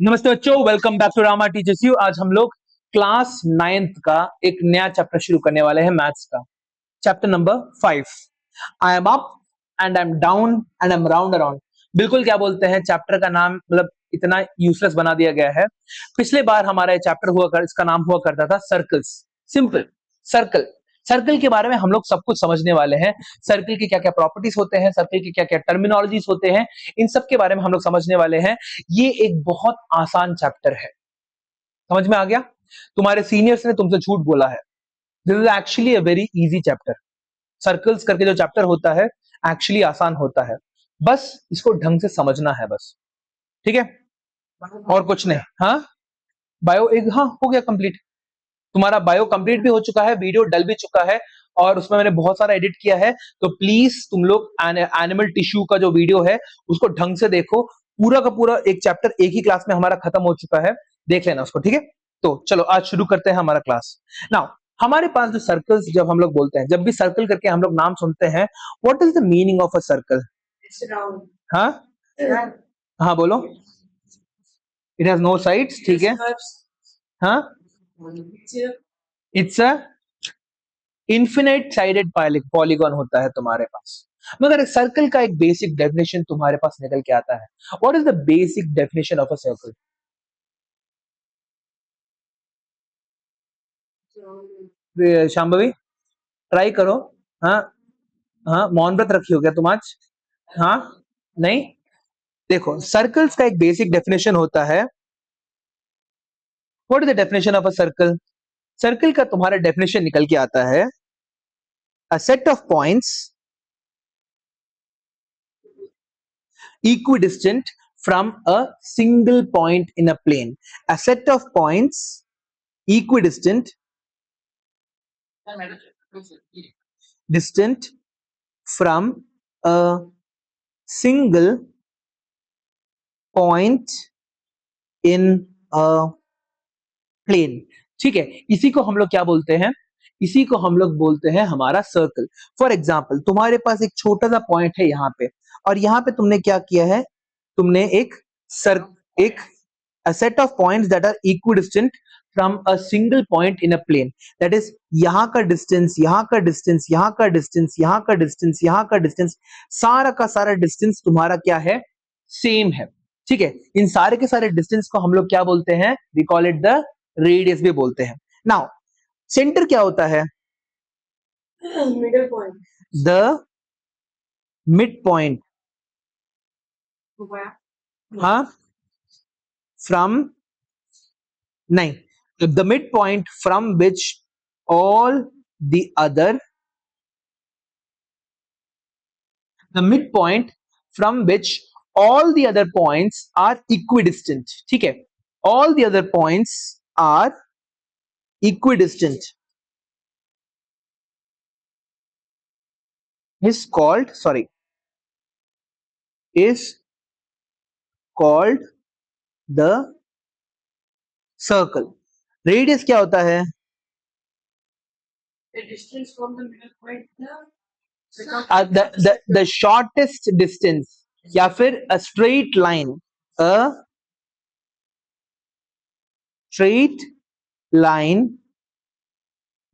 नमस्ते बच्चों, welcome back to Rama teachers you. आज हम लोग क्लास 9th का एक नया चैप्टर शुरू करने वाले हैं, मैथ्स का chapter number 5। I am up and I am down and I am round around. बिल्कुल क्या बोलते हैं, चैप्टर का नाम मतलब इतना यूजलेस बना दिया गया है। पिछले बार हमारा ये चैप्टर इसका नाम हुआ करता था सर्कल्स। Simple circle. सर्कल के बारे में हम लोग सब कुछ समझने वाले हैं। सर्कल के क्या क्या प्रॉपर्टीज होते हैं, सर्कल के क्या क्या टर्मिनोलॉजीज होते हैं, इन सब के बारे में हम लोग समझने वाले हैं। ये एक बहुत आसान चैप्टर है, समझ में आ गया? तुम्हारे सीनियर्स ने तुमसे झूठ बोला है। This is actually a very easy chapter. Circles करके जो चैप्टर होता है एक्चुअली आसान होता है, बस इसको ढंग से समझना है बस। ठीक है, और कुछ नहीं। हाँ, बायो एक हाँ हो गया कंप्लीट। तुम्हारा बायो कंप्लीट भी हो चुका है, वीडियो डल भी चुका है, और उसमें मैंने बहुत सारा एडिट किया है। तो प्लीज तुम लोग एनिमल टिश्यू का जो वीडियो है उसको ढंग से देखो। पूरा का पूरा एक चैप्टर एक ही क्लास में हमारा खत्म हो चुका है, देख लेना उसको। ठीक है, तो चलो आज शुरू करते हैं हमारा क्लास। नाउ हमारे पास जो सर्कल्स, जब हम लोग बोलते हैं, जब भी सर्कल करके हम लोग नाम सुनते हैं, what is the meaning of a circle? हाँ हाँ बोलो। इट हैज नो साइड्स, ठीक है। हाँ, it's a infinite sided polygon होता है तुम्हारे पास। मगर सर्कल का एक बेसिक डेफिनेशन तुम्हारे पास निकल के आता है। What is the basic definition of a circle? Shambhavi try करो। हाँ हाँ, मौन व्रत रखी हो क्या तुम आज? हाँ, नहीं, देखो सर्कल्स का एक बेसिक डेफिनेशन होता है। What is the definition of a circle? Circle का तुम्हारा डेफिनेशन निकल के आता है, a set of points equidistant from a single point in a plane. A set of points equidistant distant from a single point in a plane. ठीक है, इसी को हम लोग क्या बोलते हैं? इसी को हम लोग बोलते हैं हमारा सर्कल। फॉर एग्जाम्पल, तुम्हारे पास एक छोटा सा पॉइंट है यहाँ पे, और यहाँ पे तुमने क्या किया है? तुमने एक a set of points that are equidistant from a single point in a plane. That is, यहाँ का डिस्टेंस, यहाँ का डिस्टेंस, यहाँ का डिस्टेंस, यहाँ का डिस्टेंस, यहाँ का डिस्टेंस, सारा का सारा डिस्टेंस तुम्हारा क्या है? सेम है। ठीक है, इन सारे के सारे डिस्टेंस को हम लोग क्या बोलते हैं? We call it the radius भी बोलते हैं। नाउ सेंटर क्या होता है? Middle point. The mid point. हाँ, फ्रॉम नहीं, the midpoint from which all the other the midpoint from which all the other points are equidistant. ठीक है, all the other points are equidistant is called the circle. Radius क्या होता है? The distance from the middle point, the shortest distance, या फिर a straight line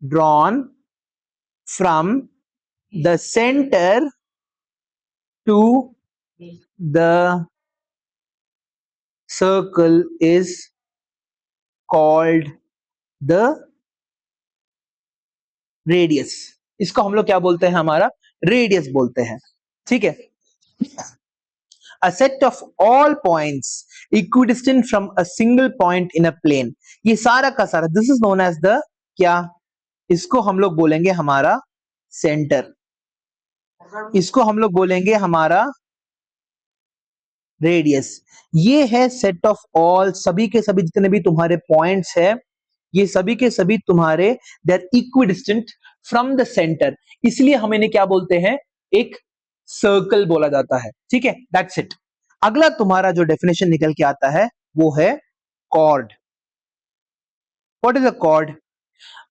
drawn from the center to the circle is called the radius. इसको हम लोग क्या बोलते हैं? हमारा रेडियस बोलते हैं। ठीक है, a set of all points equidistant from a single point in a plane. ये सारा का सारा, this is known as the क्या? इसको हम लोग बोलेंगे हमारा सेंटर, इसको हम लोग बोलेंगे हमारा रेडियस। ये है सेट ऑफ ऑल, सभी के सभी जितने भी तुम्हारे पॉइंट्स है, ये सभी के सभी तुम्हारे they are equidistant from the centre, इसलिए हम इन्हें क्या बोलते हैं? एक सर्कल बोला जाता है। ठीक है, दैट्स इट। अगला तुम्हारा जो डेफिनेशन निकल के आता है वो है chord. What is a chord?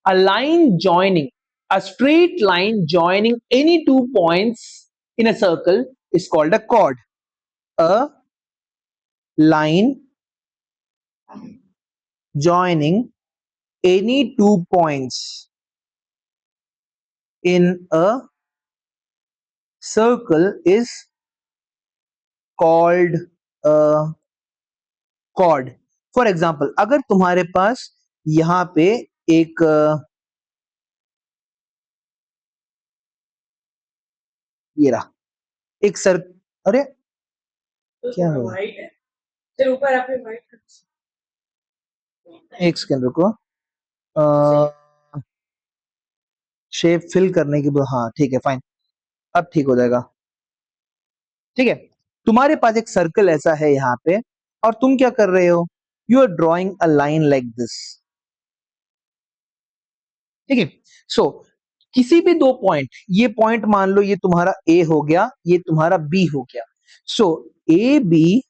A line joining, a straight line joining any two points in a circle is called a chord. A line joining any 2 points in a circle is called a chord. For example, अगर तुम्हारे पास यहाँ पे एक ये रहा एक sir, अरे क्या हुआ, फिर ऊपर आपने व्हाइट, एक सेकंड रुको, शेप फिल करने की, हाँ ठीक है फाइन, अब ठीक हो जाएगा। ठीक है, तुम्हारे पास एक सर्कल ऐसा है यहाँ पे, और तुम क्या कर रहे हो, you are drawing a line like this. ठीक है, सो किसी भी दो पॉइंट, ये पॉइंट मान लो ये तुम्हारा ए हो गया, ये तुम्हारा बी हो गया, so A B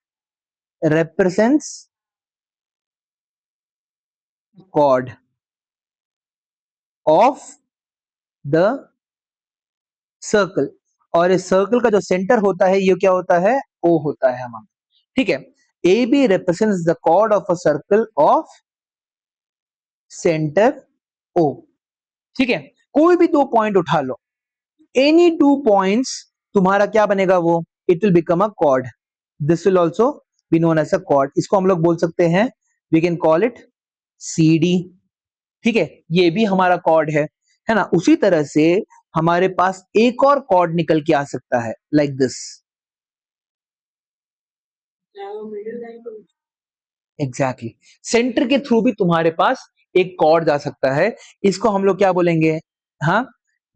represents chord of the circle, और इस सर्कल का जो सेंटर होता है ये क्या होता है, ओ होता है हमारा। ठीक है, A B represents the chord of a circle of center O। ठीक है, कोई भी दो पॉइंट उठा लो, एनी टू पॉइंट्स, तुम्हारा क्या बनेगा वो, it will become a chord, this will also be known as a chord. इसको हम लोग बोल सकते हैं, we can call it C D. ठीक है, ये भी हमारा कॉर्ड है ना। उसी तरह से हमारे पास एक और कॉर्ड निकल के आ सकता है, लाइक दिस, एग्जैक्टली, सेंटर के थ्रू भी तुम्हारे पास एक कॉर्ड जा सकता है, इसको हम लोग क्या बोलेंगे, हाँ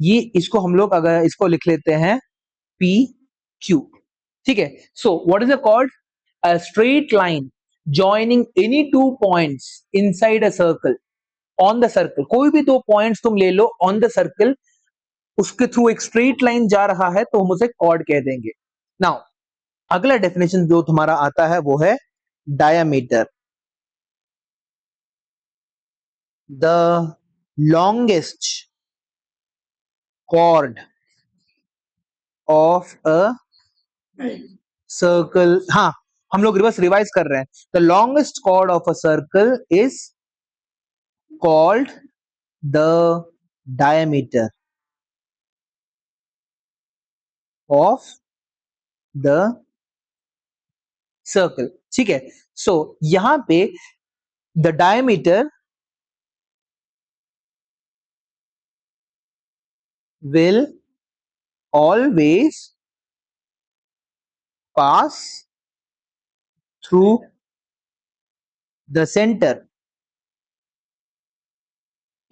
ये, इसको हम लोग अगर इसको लिख लेते हैं पी क्यू। ठीक है, so what is a chord, a straight line joining any two points inside a circle, on the circle, कोई भी दो पॉइंट्स तुम ले लो ऑन द सर्कल, उसके थ्रू एक स्ट्रेट लाइन जा रहा है तो हम उसे कॉर्ड कह देंगे। नाउ अगला डेफिनेशन जो तुम्हारा आता है वो है diameter, the longest chord of a circle, हाँ हम लोग रिवर्स रिवाइज कर रहे हैं, the longest chord of a circle is called the diameter of the circle। ठीक है, सो यहां पे the diameter will always pass through the center।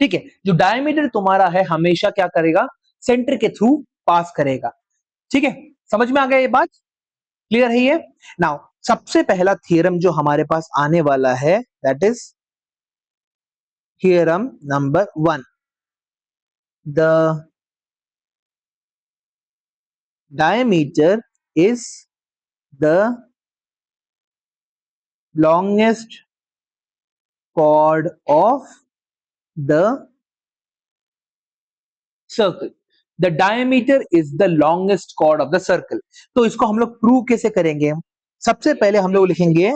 ठीक है, जो डायमीटर तुम्हारा है हमेशा क्या करेगा, सेंटर के थ्रू पास करेगा। ठीक है, समझ में आ गया ये बात, क्लियर है ये। नाउ सबसे पहला थ्योरम जो हमारे पास आने वाला है that is theorem number 1, the diameter is the longest chord of the circle, the diameter is the longest chord of the circle. तो इसको हम लोग प्रूव कैसे करेंगे, सबसे पहले हम लोग लिखेंगे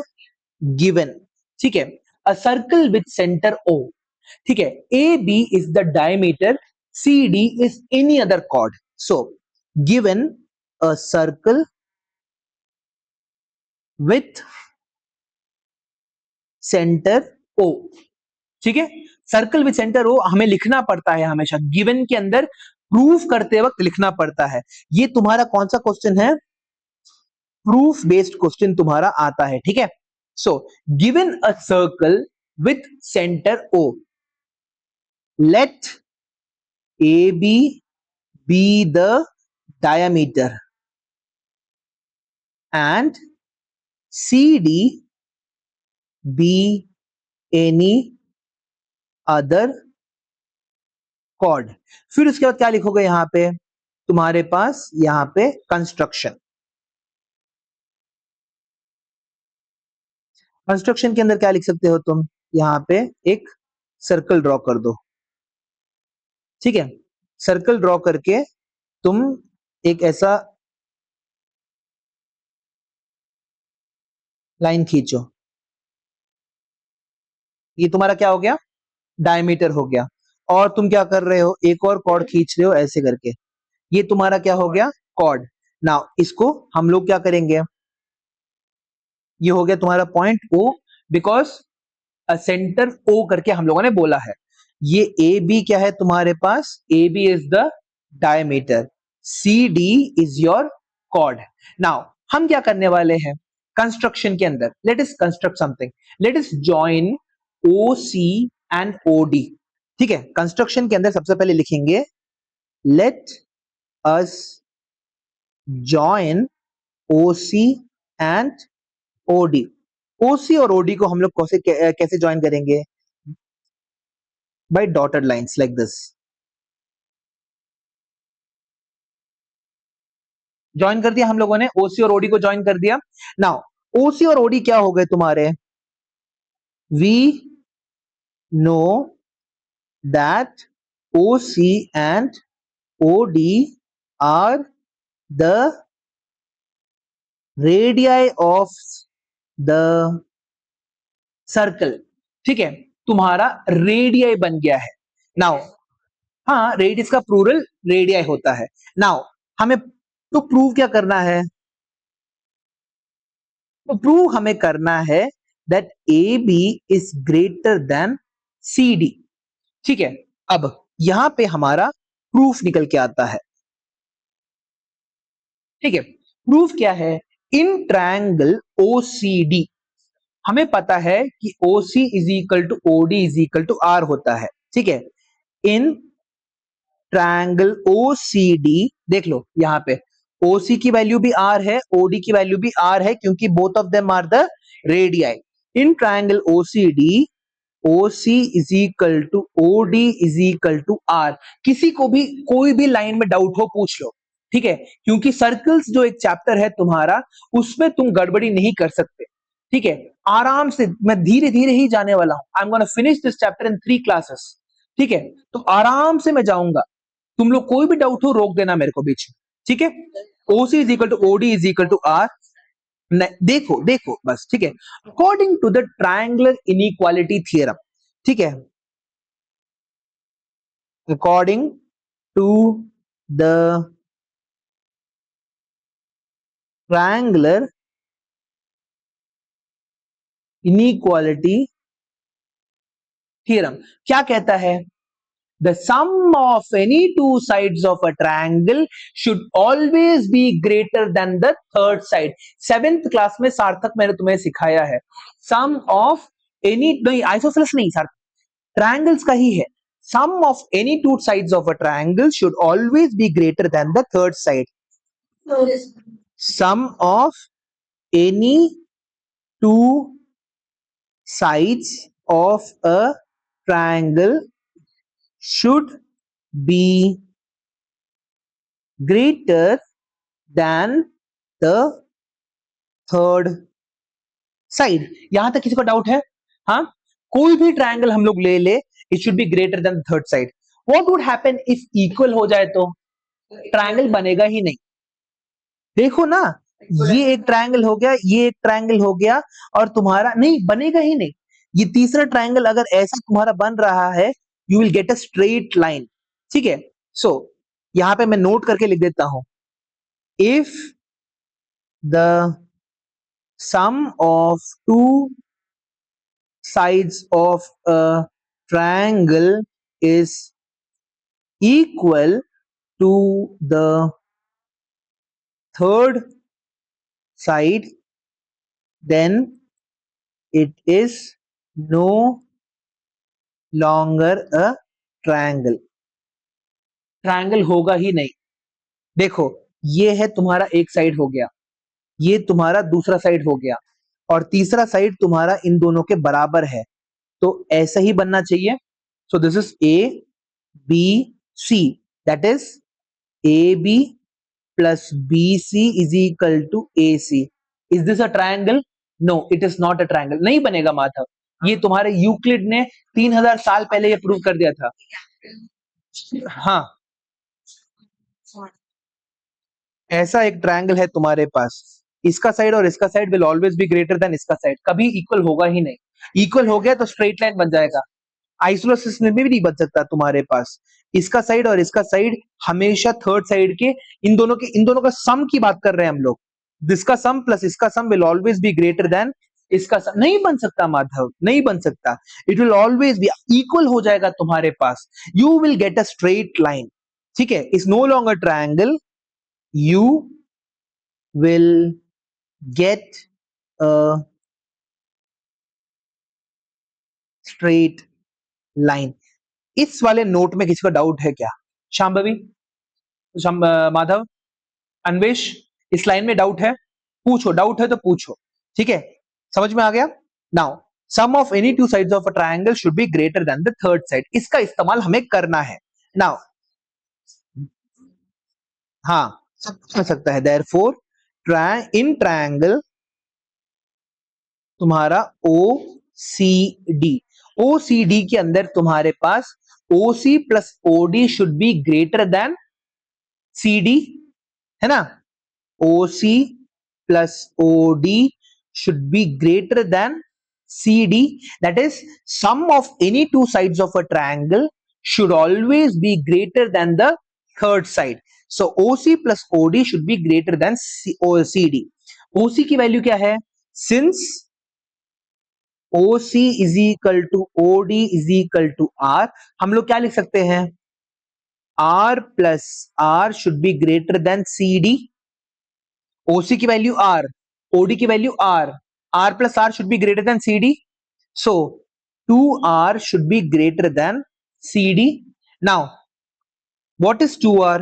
गिवन। ठीक है, a circle with centre O, ठीक है, A B is the diameter, C D is any other chord, so given a circle with centre O. ठीक है, सर्कल विद सेंटर ओ हमें लिखना पड़ता है हमेशा, गिवन के अंदर प्रूफ करते वक्त लिखना पड़ता है। ये तुम्हारा कौन सा क्वेश्चन है, प्रूफ बेस्ड क्वेश्चन तुम्हारा आता है। ठीक है, so given a circle with centre O, let A B the diameter and CD be any other chord। फिर उसके बाद क्या लिखोगे, यहां पे तुम्हारे पास यहां पे कंस्ट्रक्शन, कंस्ट्रक्शन के अंदर क्या लिख सकते हो तुम, यहां पे एक सर्कल ड्रॉ कर दो। ठीक है, सर्कल ड्रॉ करके तुम एक ऐसा लाइन खींचो। ये तुम्हारा क्या हो गया, डायमीटर हो गया। और तुम क्या कर रहे हो, एक और कॉर्ड खींच रहे हो ऐसे करके, ये तुम्हारा क्या हो गया, कॉर्ड। नाउ इसको हम लोग क्या करेंगे, ये हो गया तुम्हारा point O, because centre O करके हम लोगों ने बोला है। ये ए बी क्या है तुम्हारे पास, A B is the diameter, C D is your chord. Now हम क्या करने वाले हैं, कंस्ट्रक्शन के अंदर let us construct something, let us join O C and O D. ठीक है, कंस्ट्रक्शन के अंदर सबसे पहले लिखेंगे let us join O C and O D. OC और ओडी को हम लोग कैसे ज्वाइन करेंगे, by dotted lines like this. Join कर दिया हम लोगों ने, ओसी और ओडी को ज्वाइन कर दिया। नाउ ओसी और ओडी क्या हो गए तुम्हारे, we know that OC and OD are the radii of the circle. ठीक है, तुम्हारा रेडियाई बन गया है। नाउ हाँ, रेडियस का प्लूरल रेडियाई होता है। नाउ हमें तो प्रूव क्या करना है, तो प्रूव हमें करना है that A B is greater than C D. ठीक है, अब यहां पे हमारा प्रूफ निकल के आता है। ठीक है, प्रूफ क्या है, in triangle O C D हमें पता है कि O C is equal to O D is equal to r होता है। ठीक है, in triangle O C D, देख लो यहां पे OC की वैल्यू भी R है, OD की वैल्यू भी R है, क्योंकि both of them are the radii. In triangle OCD OC is equal to OD is equal to R। किसी को भी कोई भी लाइन में डाउट हो पूछ लो। ठीक है, क्योंकि सर्कल्स जो एक चैप्टर है तुम्हारा, उसमें तुम गड़बड़ी नहीं कर सकते। ठीक है, आराम से मैं धीरे धीरे ही जाने वाला हूं, I am gonna finish this chapter in 3 classes. ठीक है, तो आराम से मैं जाऊंगा, तुम लोग कोई भी डाउट हो रोक देना मेरे को बीच में। ठीक है, OC is equal to OD is equal to R. देखो देखो बस, ठीक है, according to the triangular inequality theorem. ठीक है, according to the triangular inequality theorem क्या कहता है, the sum of any two sides of a triangle should always be greater than the third side। 7th class में सार्थक मैंने तुम्हें सिखाया है, sum of any, नहीं आइसोसेलेस नहीं, सार्थक ट्रायंगल्स का ही है। sum of any two sides of a triangle should always be greater than the third side। sum of any two sides of a triangle should be greater than the third side। यहां तक किसी को doubt है, हाँ, कोई भी triangle हम लोग ले ले, it should be greater then third side. What would happen if equal हो जाए तो ट्रायंगल बनेगा ही नहीं। देखो ना, ये एक ट्रायंगल हो गया, ये एक ट्रायंगल हो गया, और तुम्हारा नहीं बनेगा ही नहीं। ये तीसरा ट्रायंगल अगर ऐसा तुम्हारा बन रहा है, you will get a straight line. ठीक है, सो यहां पे मैं नोट करके लिख देता हूं, if the sum of two sides of a triangle is equal to the third side, then it is no longer a triangle। Triangle होगा ही नहीं। देखो, ये है तुम्हारा एक साइड हो गया, ये तुम्हारा दूसरा साइड हो गया, और तीसरा साइड तुम्हारा इन दोनों के बराबर है, तो ऐसा ही बनना चाहिए। So this is A B C, that is A B plus B C is equal to A C. Is this a triangle? No, it is not a triangle, नहीं बनेगा माधव। ये तुम्हारे यूक्लिड ने 3000 साल पहले ये प्रूव कर दिया था। हाँ, ऐसा एक ट्रायंगल है तुम्हारे पास, इसका साइड और इसका side will always be greater than इसका साइड, कभी इक्वल होगा ही नहीं। इक्वल हो गया तो स्ट्रेट लाइन बन जाएगा। आइसोसेलेस में भी नहीं बन सकता तुम्हारे पास, इसका साइड और इसका साइड हमेशा थर्ड साइड के, इन दोनों का सम की बात कर रहे हैं हम लोग। दिसका सम प्लस इसका sum will always be greater than इसका सम। नहीं बन सकता माधव, नहीं बन सकता। It will always be equal हो जाएगा तुम्हारे पास। You will get a straight line, ठीक है। Is no longer triangle, you will get a straight line. इस वाले नोट में किसी का डाउट है क्या? शांभवी, माधव, अन्वेश, इस लाइन में डाउट है? पूछो, डाउट है तो पूछो, ठीक है। समझ में आ गया? Now sum of any two sides of a triangle should be greater than the third side, इसका इस्तेमाल हमें करना है। नाउ हाँ, सब कर सकता है। देयरफॉर इन ट्रायंगल तुम्हारा ओ सी डी, ओ सी डी के अंदर तुम्हारे पास O C plus O D should be greater than C D, है ना। OC plus OD should be greater than CD. That is, sum of any two sides of a triangle should always be greater than the third side. So OC plus OD should be greater than CD. OC की value क्या है? Since OC is equal to OD is equal to R, हम लोग क्या लिख सकते हैं? R plus R should be greater than CD. OC की वैल्यू R, OD की value R, R plus R should be greater than CD. So 2R should be greater than CD. Now what is 2R?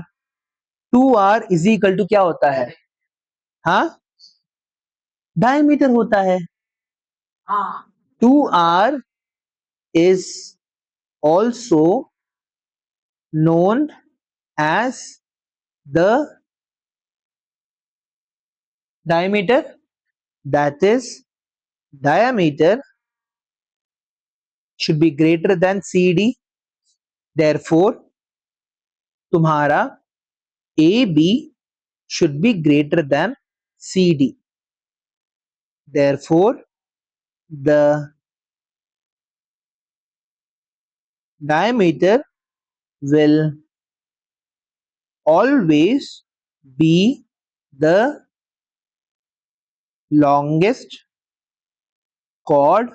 2R is equal to क्या होता है? हाँ, diameter होता है। 2R is also known as the diameter, that is diameter should be greater than CD. Therefore तुम्हारा AB should be greater than CD. Therefore the diameter will always be the longest chord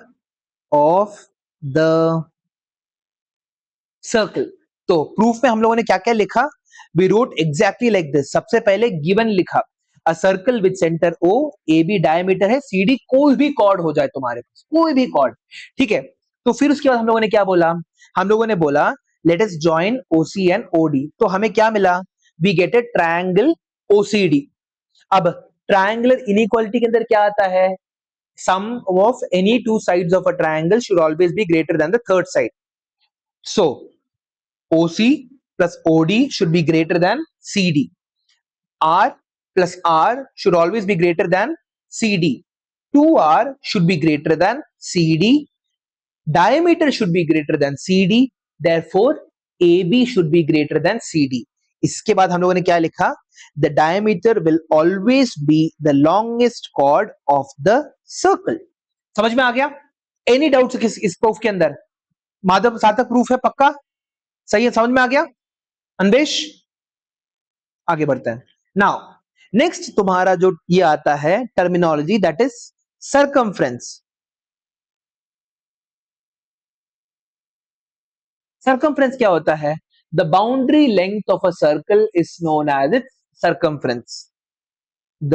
of the circle. तो proof में हम लोगों ने क्या क्या लिखा? We wrote exactly like this. सबसे पहले गिवन लिखा, a circle with centre O, A B diameter है, सी डी कोई भी कॉर्ड हो जाए तुम्हारे पास, कोई भी कॉर्ड, ठीक है। तो फिर उसके बाद हम लोगों ने क्या बोला? हम लोगों ने बोला let us join OC and OD. तो हमें क्या मिला? We get a triangle OCD. अब ट्रायंगुलर इनइक्वालिटी के अंदर क्या आता है? Sum of any two sides of a triangle should always be greater than the third side. So OC plus OD should be greater than CD. R plus R should always be greater than CD. 2R should be greater than CD. Diameter should be greater than CD. Therefore, AB should be greater than CD. इसके बाद हम लोगों ने क्या लिखा? The diameter will always be the longest chord of the circle. समझ में आ गया? Any doubts इस प्रूफ के अंदर? माधव, साथ तक प्रूफ है पक्का? सही है, समझ में आ गया? अन्वेश, आगे बढ़ते हैं। नाउ नेक्स्ट तुम्हारा जो ये आता है terminology, that is circumference. Circumference क्या होता है? The boundary length of a circle is known as its circumference. The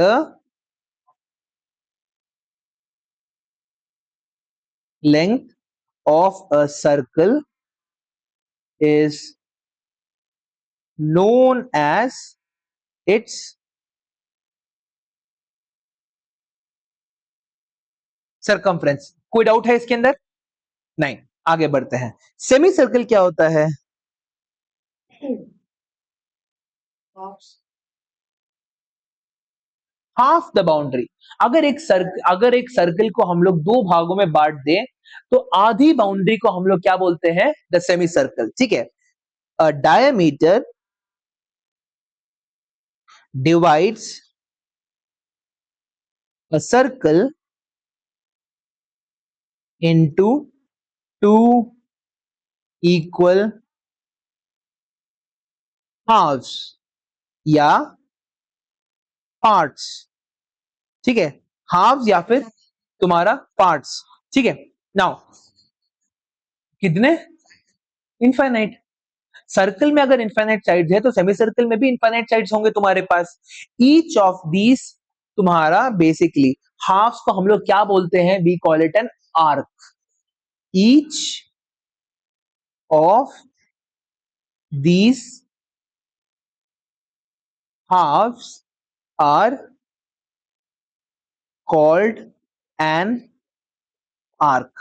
length of a circle is known as its circumference। कोई डाउट है इसके अंदर? नहीं, आगे बढ़ते हैं। सेमी सर्कल क्या होता है? Half the boundary. अगर एक सर्कल को हम लोग दो भागों में बांट दें तो आधी बाउंड्री को हम लोग क्या बोलते हैं? द सेमी सर्कल, ठीक है। A diameter divides a circle into two equal halves या पार्ट्स, ठीक है, हाफ्स या फिर तुम्हारा पार्ट्स, ठीक है। नाउ कितने, इनफाइनाइट। सर्कल में अगर इनफाइनाइट साइड्स है तो सेमी सर्कल में भी इनफाइनाइट साइड्स होंगे तुम्हारे पास। ईच ऑफ दीज तुम्हारा बेसिकली हाफ्स को हम लोग क्या बोलते हैं, we call it an arc. Each of these halves are called an arc,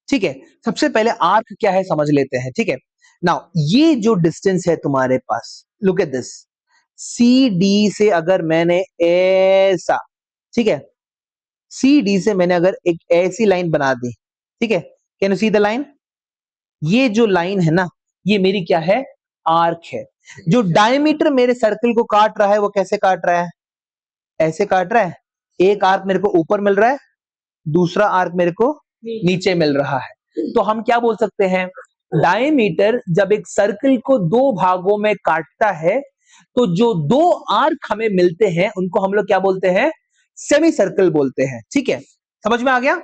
ठीक है। सबसे पहले आर्क क्या है समझ लेते हैं, ठीक है। नाउ ये जो डिस्टेंस है तुम्हारे पास, look at this, C D से अगर मैंने ऐसा, ठीक है, सी डी से मैंने अगर एक ऐसी लाइन बना दी, ठीक है, can you see the line, ये जो लाइन है ना, ये मेरी क्या है, आर्क है। जो डायमीटर मेरे सर्कल को काट रहा है वो कैसे काट रहा है, ऐसे काट रहा है। एक आर्क मेरे को ऊपर मिल रहा है, दूसरा आर्क मेरे को नीचे मिल रहा है। तो हम क्या बोल सकते हैं, डायमीटर जब एक सर्कल को दो भागों में काटता है तो जो दो आर्क हमें मिलते हैं उनको हम लोग क्या बोलते हैं, सेमी सर्कल बोलते हैं, ठीक है। समझ में आ गया।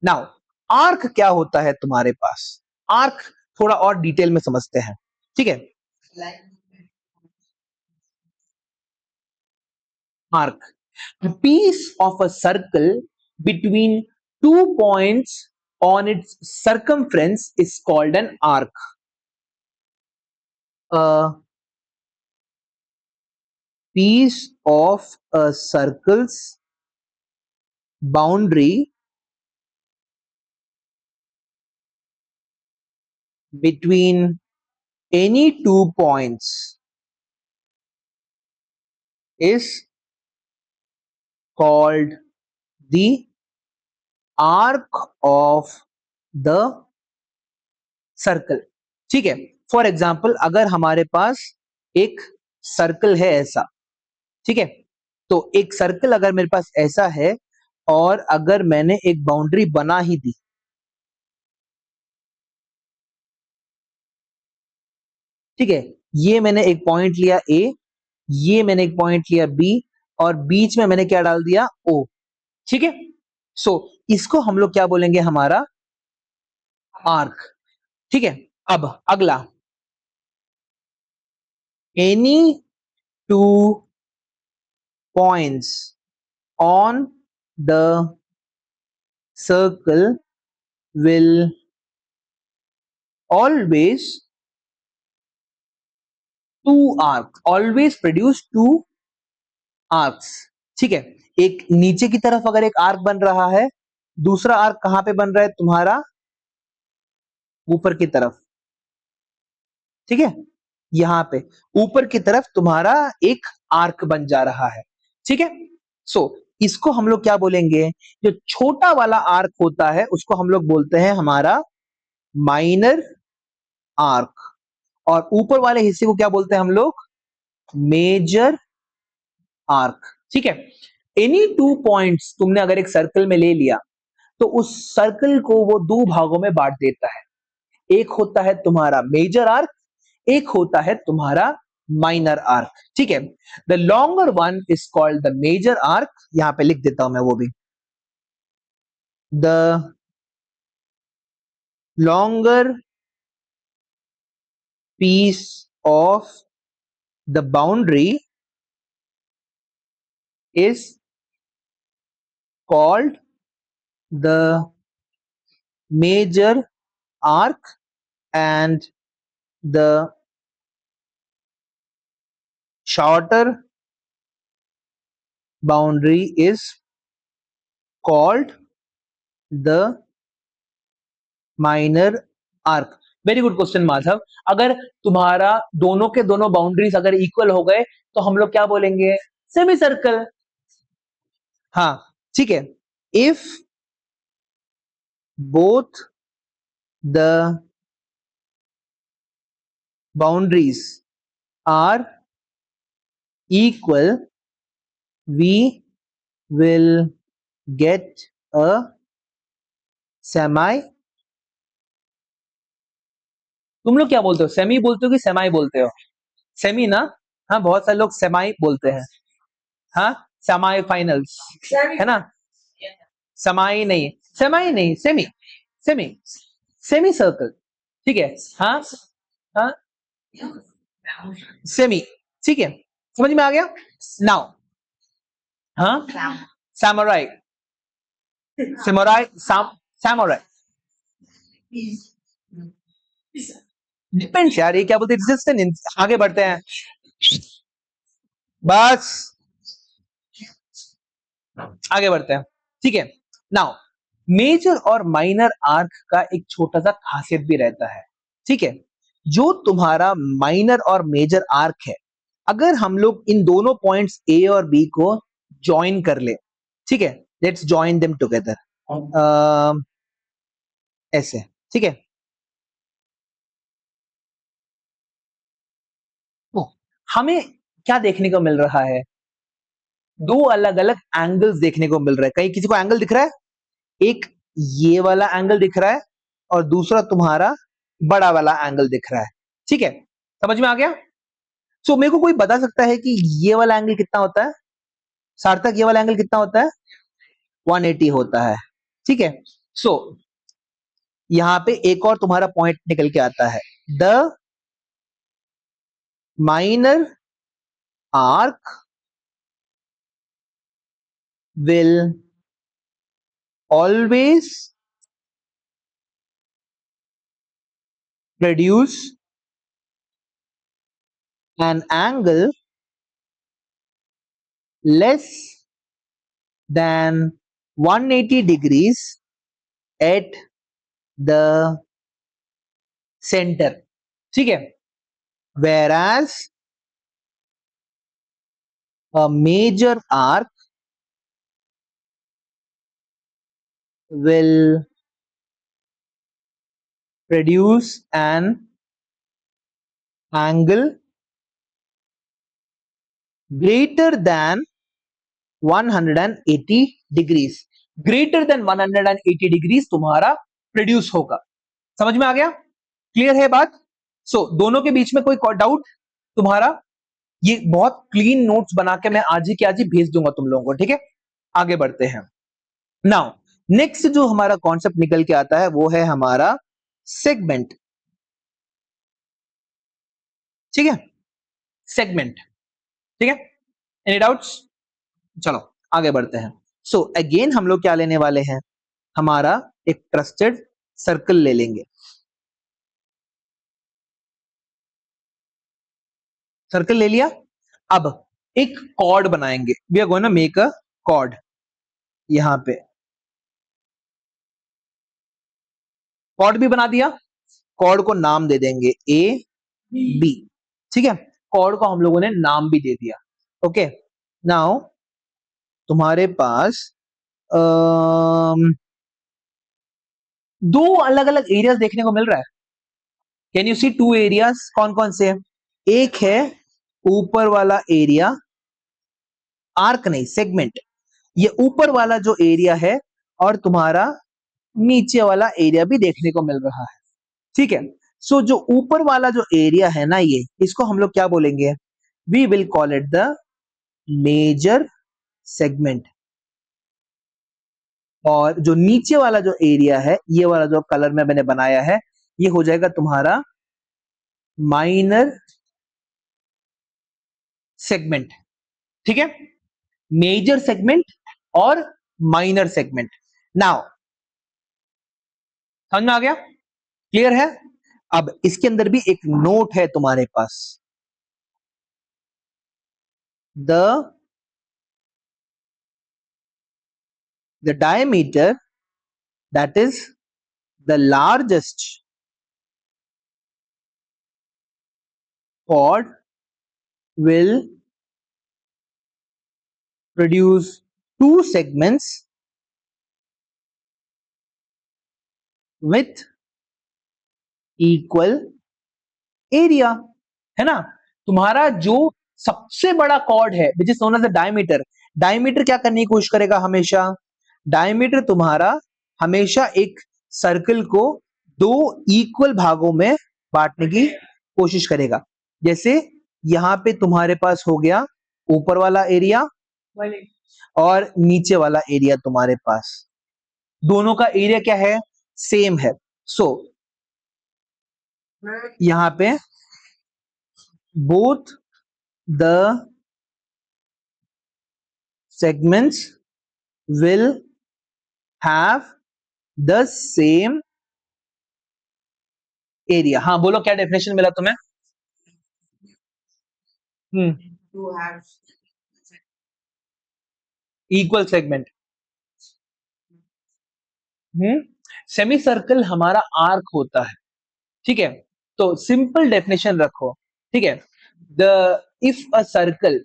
नाउ आर्क क्या होता है तुम्हारे पास, आर्क थोड़ा और डिटेल में समझते हैं, ठीक है। Arc, a piece of a circle between two points on its circumference is called an arc. A piece of a circle's boundary between any two points is called the arc of the circle, ठीक है। For example अगर हमारे पास एक circle है ऐसा, ठीक है, तो एक सर्कल अगर मेरे पास ऐसा है और अगर मैंने एक बाउंड्री बना ही दी, ठीक है, ये मैंने एक पॉइंट लिया ए, ये मैंने एक पॉइंट लिया बी, और बीच में मैंने क्या डाल दिया, ओ, ठीक है। सो इसको हम लोग क्या बोलेंगे, हमारा आर्क, ठीक है। अब अगला, any two points on the circle will always always produce two arcs, ठीक है। एक नीचे की तरफ अगर एक आर्क बन रहा है, दूसरा आर्क कहां पे बन रहा है तुम्हारा, ऊपर की तरफ, ठीक है, यहां पे ऊपर की तरफ तुम्हारा एक आर्क बन जा रहा है, ठीक है। सो इसको हम लोग क्या बोलेंगे, जो छोटा वाला आर्क होता है उसको हम लोग बोलते हैं हमारा माइनर आर्क, और ऊपर वाले हिस्से को क्या बोलते हैं हम लोग, मेजर आर्क, ठीक है। एनी टू पॉइंट्स तुमने अगर एक सर्कल में ले लिया तो उस सर्कल को वो दो भागों में बांट देता है, एक होता है तुम्हारा मेजर आर्क, एक होता है तुम्हारा माइनर आर्क, ठीक है। The longer one is called the major arc, यहां पे लिख देता हूं मैं वो भी, the longer piece of the boundary is called the major arc, and the shorter boundary is called the minor arc. Very good question Madhav. अगर तुम्हारा दोनों के दोनों बाउंड्रीज अगर इक्वल हो गए तो हम लोग क्या बोलेंगे, सेमी सर्कल। हाँ, ठीक है। If both the boundaries are equal, we will get a semi, तुम लोग क्या बोलते हो, सेमी बोलते हो कि सेमाई बोलते हो? सेमी ना? हाँ, बहुत सारे लोग सेमाई बोलते हैं। हाँ, सेमाई फाइनल्स है ना? समाई नहीं, सेमाई नहीं, सेमी, सेमी, सेमी सर्कल, ठीक है। हाँ हाँ, सेमी, ठीक है, समझ में आ गया नाउ? हाँ, samurai, samurai, samurai, डिपेंड्स यार, ये क्या बोलते हैं, रेजिस्टेंस। आगे बढ़ते हैं, बस आगे बढ़ते हैं, ठीक है। नाउ, मेजर और माइनर आर्क का एक छोटा सा खासियत भी रहता है, ठीक है। जो तुम्हारा माइनर और मेजर आर्क है, अगर हम लोग इन दोनों पॉइंट्स ए और बी को ज्वाइन कर ले, ठीक है, लेट्स ज्वाइन देम टुगेदर, ऐसे, ठीक है। तो हमें क्या देखने को मिल रहा है, दो अलग अलग एंगल्स देखने को मिल रहा है। कहीं किसी को एंगल दिख रहा है, एक ये वाला एंगल दिख रहा है और दूसरा तुम्हारा बड़ा वाला एंगल दिख रहा है, ठीक है, समझ में आ गया? सो मेरे को कोई बता सकता है कि ये वाला एंगल कितना होता है? सार्थक, ये वाला एंगल कितना होता है? 180 होता है, ठीक है। सो यहां पे एक और तुम्हारा पॉइंट निकल के आता है, the minor arc will always produce an angle less than 180 degrees at the center, ठीक है। whereas a major arc will produce an angle greater than 180 degrees, greater than 180 degrees तुम्हारा प्रोड्यूस होगा। समझ में आ गया? क्लियर है बात? दोनों के बीच में कोई डाउट तुम्हारा? ये बहुत क्लीन नोट्स बना के मैं आज ही के आज ही भेज दूंगा तुम लोगों को, ठीक है। आगे बढ़ते हैं। नाउ नेक्स्ट जो हमारा कॉन्सेप्ट निकल के आता है वो है हमारा सेगमेंट, ठीक है, सेगमेंट, ठीक है। Any doubts? चलो आगे बढ़ते हैं। अगेन हम लोग क्या लेने वाले हैं, हमारा एक ट्रस्टेड सर्कल ले लेंगे। सर्कल ले लिया, अब एक कॉर्ड बनाएंगे। We are going to make a chord. यहां पे कॉर्ड भी बना दिया, कॉर्ड को नाम दे देंगे ए बी, ठीक है। कॉर्ड को हम लोगों ने नाम भी दे दिया, ओके। नाउ तुम्हारे पास दो अलग अलग एरियाज देखने को मिल रहा है। Can you see two areas? कौन कौन से? एक है ऊपर वाला एरिया, आर्क नहीं सेगमेंट, ये ऊपर वाला जो एरिया है और तुम्हारा नीचे वाला एरिया भी देखने को मिल रहा है, ठीक है। जो ऊपर वाला जो एरिया है ना, ये इसको हम लोग क्या बोलेंगे? We will call it the major segment. और जो नीचे वाला जो एरिया है, ये वाला जो कलर में मैंने बनाया है, ये हो जाएगा तुम्हारा माइनर सेगमेंट, ठीक है। मेजर सेगमेंट और माइनर सेगमेंट। नाउ समझ में आ गया? क्लियर है? अब इसके अंदर भी एक नोट है तुम्हारे पास, the diameter that is the largest chord will produce two segments with equal area, है ना। तुम्हारा जो सबसे बड़ा कॉर्ड है which is known as the diameter, diameter क्या करने की कोशिश करेगा हमेशा? डायमीटर तुम्हारा हमेशा एक सर्कल को दो इक्वल भागों में बांटने की कोशिश करेगा। जैसे यहाँ पे तुम्हारे पास हो गया ऊपर वाला एरिया और नीचे वाला एरिया तुम्हारे पास, दोनों का एरिया क्या है, सेम है। सो यहाँ पे both the segments will have the same area। हाँ बोलो क्या डेफिनेशन मिला तुम्हें? Equal segment. सेमी सर्कल हमारा आर्क होता है, ठीक है। तो सिंपल डेफिनेशन रखो, ठीक है। The if a circle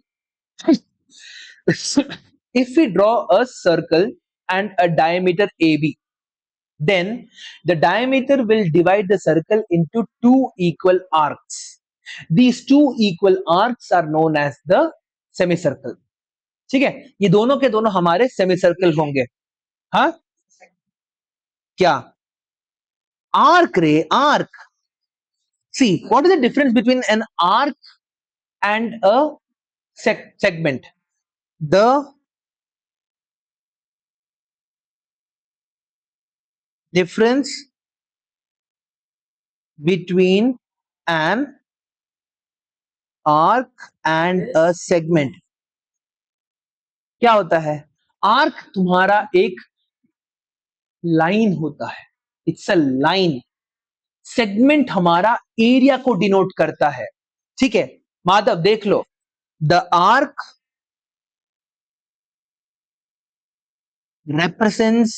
if we draw a circle and a diameter AB, then the diameter will divide the circle into two equal arcs. These two equal arcs are known as the semicircle। ठीक है, ये दोनों के दोनों हमारे semicircle होंगे। हाँ क्या? आर्क रे, arc. See what is the difference between an arc and a segment? The difference between an arc and a segment क्या होता है? आर्क तुम्हारा एक लाइन होता है, इट्स अ लाइन। सेगमेंट हमारा एरिया को डिनोट करता है, ठीक है। माधव देख लो, the arc represents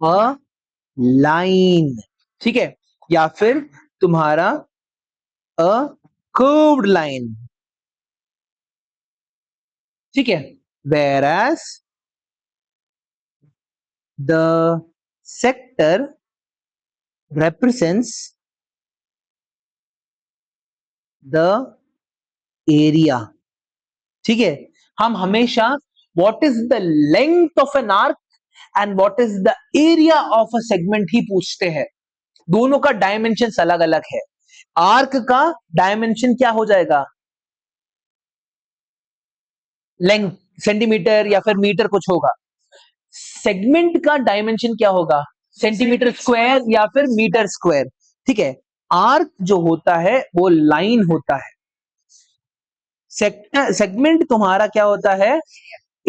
a line, ठीक है, या फिर तुम्हारा a curved line, ठीक है। whereas the sector represents the area, ठीक है। हम हमेशा what is the length of an arc and what is the area of a segment ही पूछते हैं। दोनों का डायमेंशन अलग अलग है। आर्क का डायमेंशन क्या हो जाएगा? लेंथ सेंटीमीटर या फिर मीटर कुछ होगा। सेगमेंट का डायमेंशन क्या होगा? सेंटीमीटर स्क्वायर या फिर मीटर स्क्वायर, ठीक है। आर्क जो होता है वो लाइन होता है, सेगमेंट तुम्हारा क्या होता है?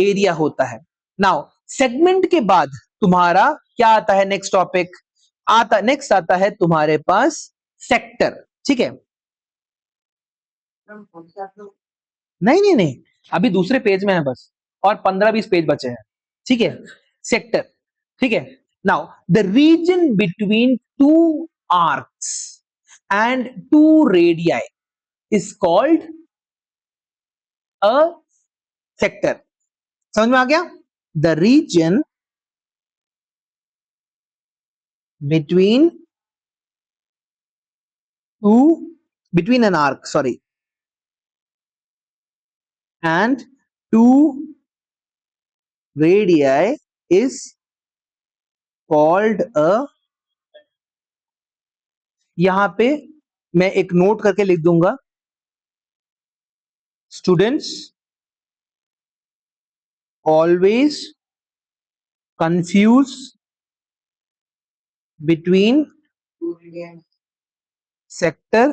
एरिया होता है। नाउ सेगमेंट के बाद तुम्हारा क्या आता है? नेक्स्ट टॉपिक आता, नेक्स्ट आता है तुम्हारे पास सेक्टर, ठीक है। नहीं नहीं नहीं, अभी दूसरे पेज में है बस, और 15-20 पेज बचे हैं, ठीक है। सेक्टर, ठीक है। Now the region between two arcs and two radii is called a sector. समझ में आ गया? The region between two, between an arc sorry and two radii is called a, यहां पे मैं एक नोट करके लिख दूंगा, students always confuse between sector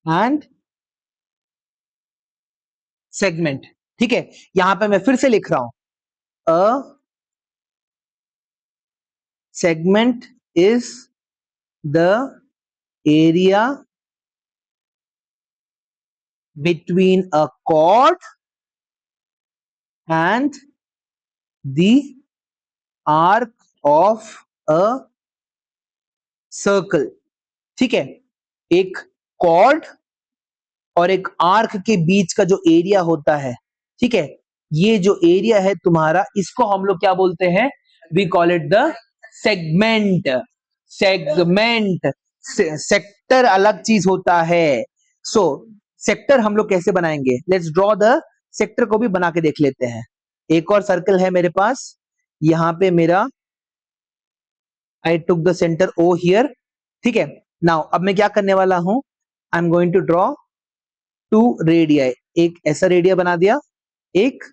and segment, ठीक है। यहां पे मैं फिर से लिख रहा हूं, a segment is the area between a chord and the arc of a circle, ठीक है। एक कॉर्ड और एक आर्क के बीच का जो एरिया होता है, ठीक है, ये जो एरिया है तुम्हारा, इसको हम लोग क्या बोलते हैं? We call it the segment. Segment, sector अलग चीज होता है। सो सेक्टर हम लोग कैसे बनाएंगे? लेट्स ड्रॉ द सेक्टर को भी बना के देख लेते हैं। एक और सर्कल है मेरे पास, यहां पे मेरा I took the centre O here, ठीक है। नाउ अब मैं क्या करने वाला हूं, I am going to draw two radii, एक ऐसा रेडिया बना दिया, एक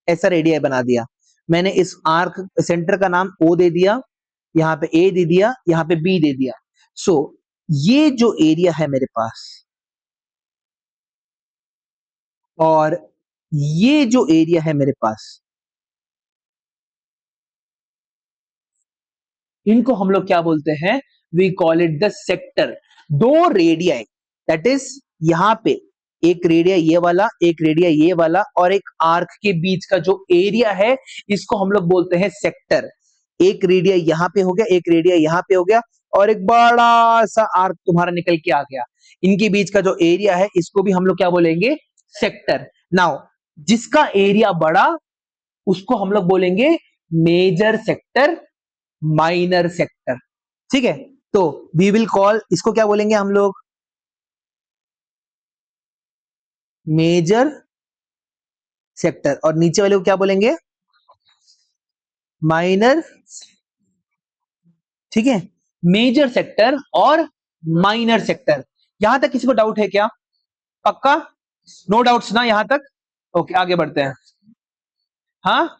ऐसा रेडियाई बना दिया। मैंने इस आर्क सेंटर का नाम ओ दे दिया, यहां पे ए दे दिया, यहां पे बी दे दिया। सो ये जो एरिया है मेरे पास और ये जो एरिया है मेरे पास, इनको हम लोग क्या बोलते हैं, we call it the sector. दो रेडियाई, दैट इज यहां पे एक रेडिया ये वाला, एक रेडिया ये वाला, और एक आर्क के बीच का जो एरिया है इसको हम लोग बोलते हैं सेक्टर। एक रेडिया यहां पे हो गया, एक रेडिया यहां पे हो गया, और एक बड़ा सा आर्क तुम्हारा निकल के आ गया। इनके बीच का जो एरिया है इसको भी हम लोग क्या बोलेंगे, सेक्टर। नाउ जिसका एरिया बड़ा उसको हम लोग बोलेंगे मेजर सेक्टर, माइनर सेक्टर, ठीक है। तो वी विल कॉल, इसको क्या बोलेंगे हम लोग, मेजर सेक्टर, और नीचे वाले को क्या बोलेंगे, माइनर, ठीक है। मेजर सेक्टर और माइनर सेक्टर। यहां तक किसी को डाउट है क्या, पक्का, नो डाउट्स ना यहां तक, ओके आगे बढ़ते हैं। हाँ,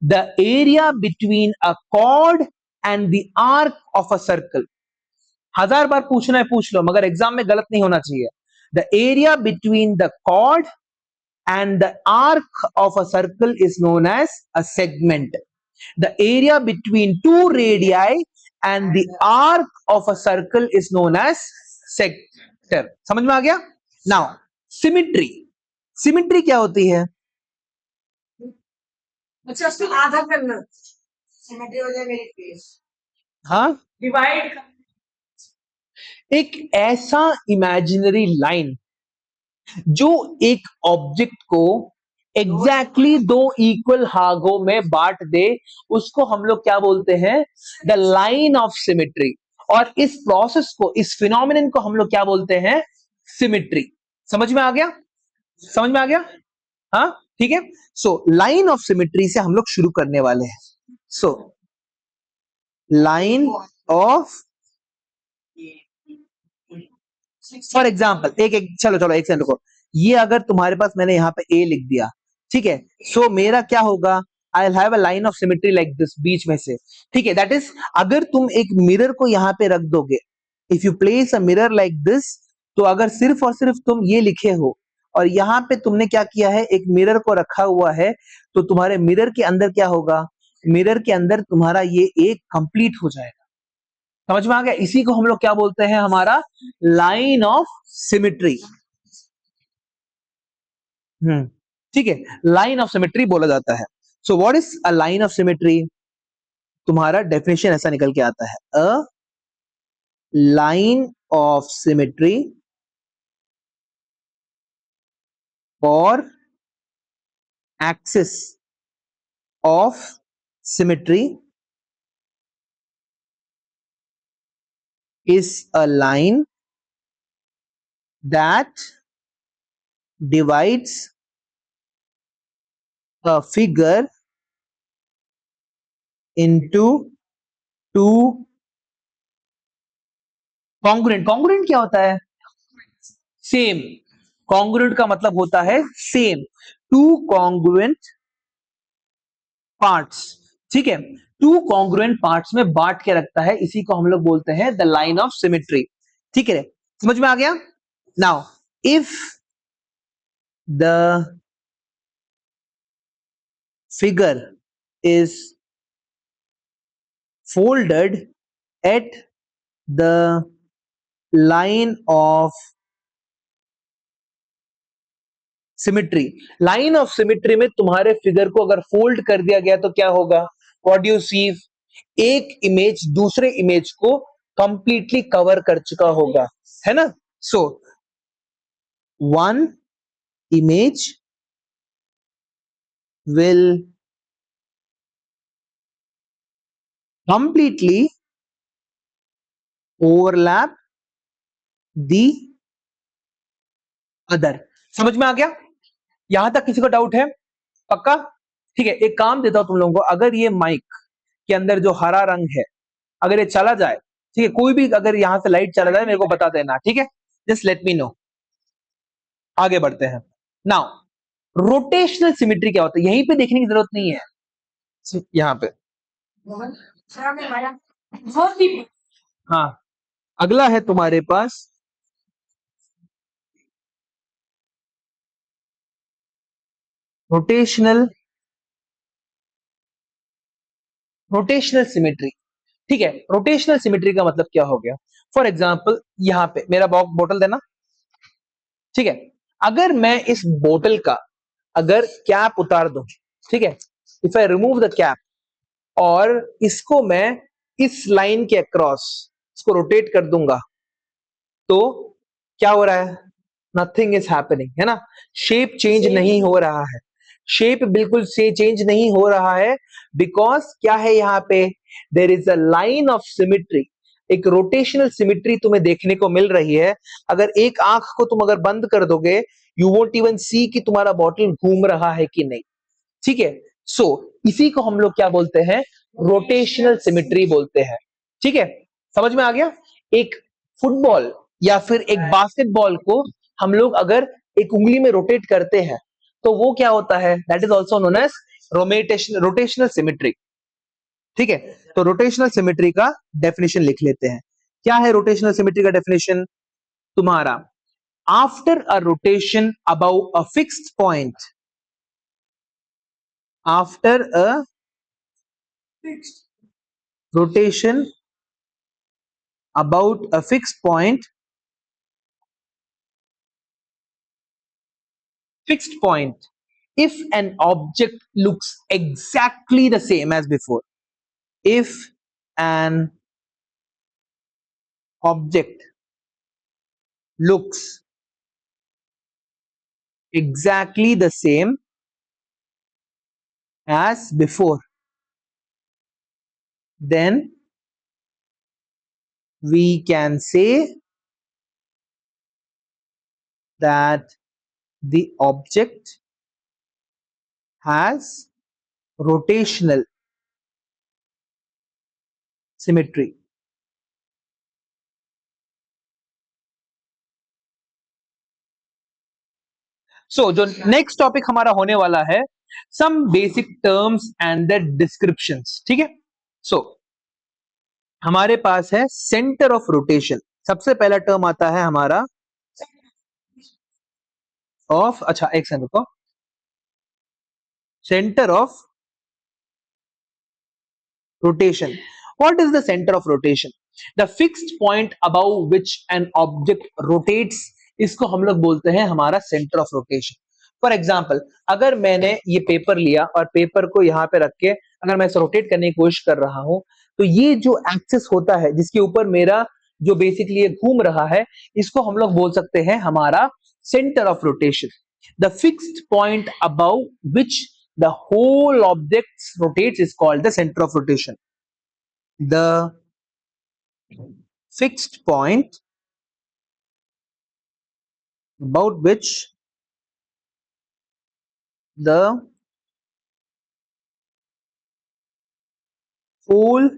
the area between a cord and the arc of a circle, 1000 बार पूछना है पूछ लो, मगर एग्जाम में गलत नहीं होना चाहिए। The area between the chord and the arc of a circle is known as a segment. The area between two radii and the arc of a circle is known as sector. समझ में आ गया। Now symmetry, symmetry क्या होती है, अच्छा उसको आधा करना, सिमेट्री हो जाए मेरी फेस, हाँ, डिवाइड, एक ऐसा इमेजिनरी लाइन जो एक ऑब्जेक्ट को एग्जैक्टली दो इक्वल भागों में बांट दे, उसको हम लोग क्या बोलते हैं, द लाइन ऑफ सिमेट्री। और इस प्रोसेस को, इस फिनोमिनन को हम लोग क्या बोलते हैं, सिमेट्री। समझ में आ गया, समझ में आ गया, हाँ ठीक है। सो लाइन ऑफ सिमेट्री से हम लोग शुरू करने वाले हैं। So line of, for example चलो चलो एक सेकंड रुको, ये अगर तुम्हारे पास मैंने यहाँ पे ए लिख दिया, ठीक है, सो मेरा क्या होगा, I have a line of symmetry like this, बीच में से, ठीक है। दैट इज, अगर तुम एक मिरर को यहाँ पे रख दोगे, if you place a mirror like this, तो अगर सिर्फ और सिर्फ तुम ये लिखे हो और यहाँ पे तुमने क्या किया है, एक मिरर को रखा हुआ है, तो तुम्हारे मिरर के अंदर क्या होगा, मिरर के अंदर तुम्हारा ये एक कंप्लीट हो जाएगा। समझ में आ गया, इसी को हम लोग क्या बोलते हैं, हमारा लाइन ऑफ सिमेट्री। ठीक है, लाइन ऑफ सिमेट्री बोला जाता है। So what is a line of symmetry, तुम्हारा डेफिनेशन ऐसा निकल के आता है, अ लाइन ऑफ सिमेट्री और axis of symmetry is a line that divides a figure into two congruent। congruent क्या होता है, सेम। congruent का मतलब होता है सेम, टू congruent पार्ट्स, ठीक है, टू कॉन्ग्रुएंट पार्ट्स में बांट के रखता है, इसी को हम लोग बोलते हैं द लाइन ऑफ सिमेट्री। ठीक है, समझ में आ गया। Now if the figure is folded at the line of symmetry, line of symmetry में तुम्हारे फिगर को अगर फोल्ड कर दिया गया तो क्या होगा, व्हाट यू सी, एक इमेज दूसरे इमेज को कंप्लीटली कवर कर चुका होगा, है ना। So one image will completely overlap the other. समझ में आ गया, यहां तक किसी को डाउट है, पक्का, ठीक है, एक काम देता हूं तुम लोगों को, अगर ये माइक के अंदर जो हरा रंग है अगर ये चला जाए, ठीक है, कोई भी अगर यहां से लाइट चला जाए मेरे को बता देना, ठीक है, जस्ट लेट मी नो। आगे बढ़ते हैं नाउ। रोटेशनल सिमेट्री क्या होता है, यहीं पे देखने की जरूरत नहीं है, यहां पे। हाँ, अगला है तुम्हारे पास रोटेशनल रोटेशनल सिमेट्री। ठीक है, रोटेशनल सिमेट्री का मतलब क्या हो गया? फॉर एग्जाम्पल यहां पे मेरा बोतल देना, ठीक है, अगर मैं इस बोतल का अगर कैप उतार दूं, ठीक है, if I remove the cap और इसको मैं इस लाइन के अक्रॉस इसको रोटेट कर दूंगा, तो क्या हो रहा है? नथिंग इज हैपनिंग, है ना, शेप चेंज नहीं हो रहा है, शेप बिल्कुल से चेंज नहीं हो रहा है, बिकॉज क्या है यहां पे? There is a line of symmetry, एक रोटेशनल सिमिट्री तुम्हें देखने को मिल रही है। अगर एक आंख को तुम अगर बंद कर दोगे, यू वोंट इवन सी कि तुम्हारा बॉटल घूम रहा है कि नहीं, ठीक है। सो इसी को हम लोग क्या बोलते हैं? रोटेशनल सिमिट्री बोलते हैं, ठीक है, समझ में आ गया? एक फुटबॉल या फिर एक बास्केटबॉल को हम लोग अगर एक उंगली में रोटेट करते हैं तो वो क्या होता है? That is also known as rotational symmetry, ठीक है। तो रोटेशनल सिमिट्री का डेफिनेशन लिख लेते हैं। क्या है रोटेशनल सिमिट्री का डेफिनेशन तुम्हारा? After a rotation about a fixed point, after a rotation about a fixed point, if an object looks exactly the same as before, if an object looks exactly the same as before, then we can say that the object has rotational symmetry. So जो next topic हमारा होने वाला है, some basic terms and the descriptions, ठीक है। सो हमारे पास है centre of rotation. सबसे पहला टर्म आता है हमारा ऑफ, अच्छा एक सेकंड रुको, centre of rotation. What is the centre of rotation? The fixed point about which an object rotates, इसको हम लोग बोलते हैं हमारा centre of rotation. For example अगर मैंने ये पेपर लिया और पेपर को यहां पे रख के अगर मैं इसे रोटेट करने की कोशिश कर रहा हूं, तो ये जो एक्सिस होता है जिसके ऊपर मेरा जो बेसिकली ये घूम रहा है, इसको हम लोग बोल सकते हैं हमारा centre of rotation. The fixed point about which the whole object rotates is called the center of rotation. The fixed point about which the whole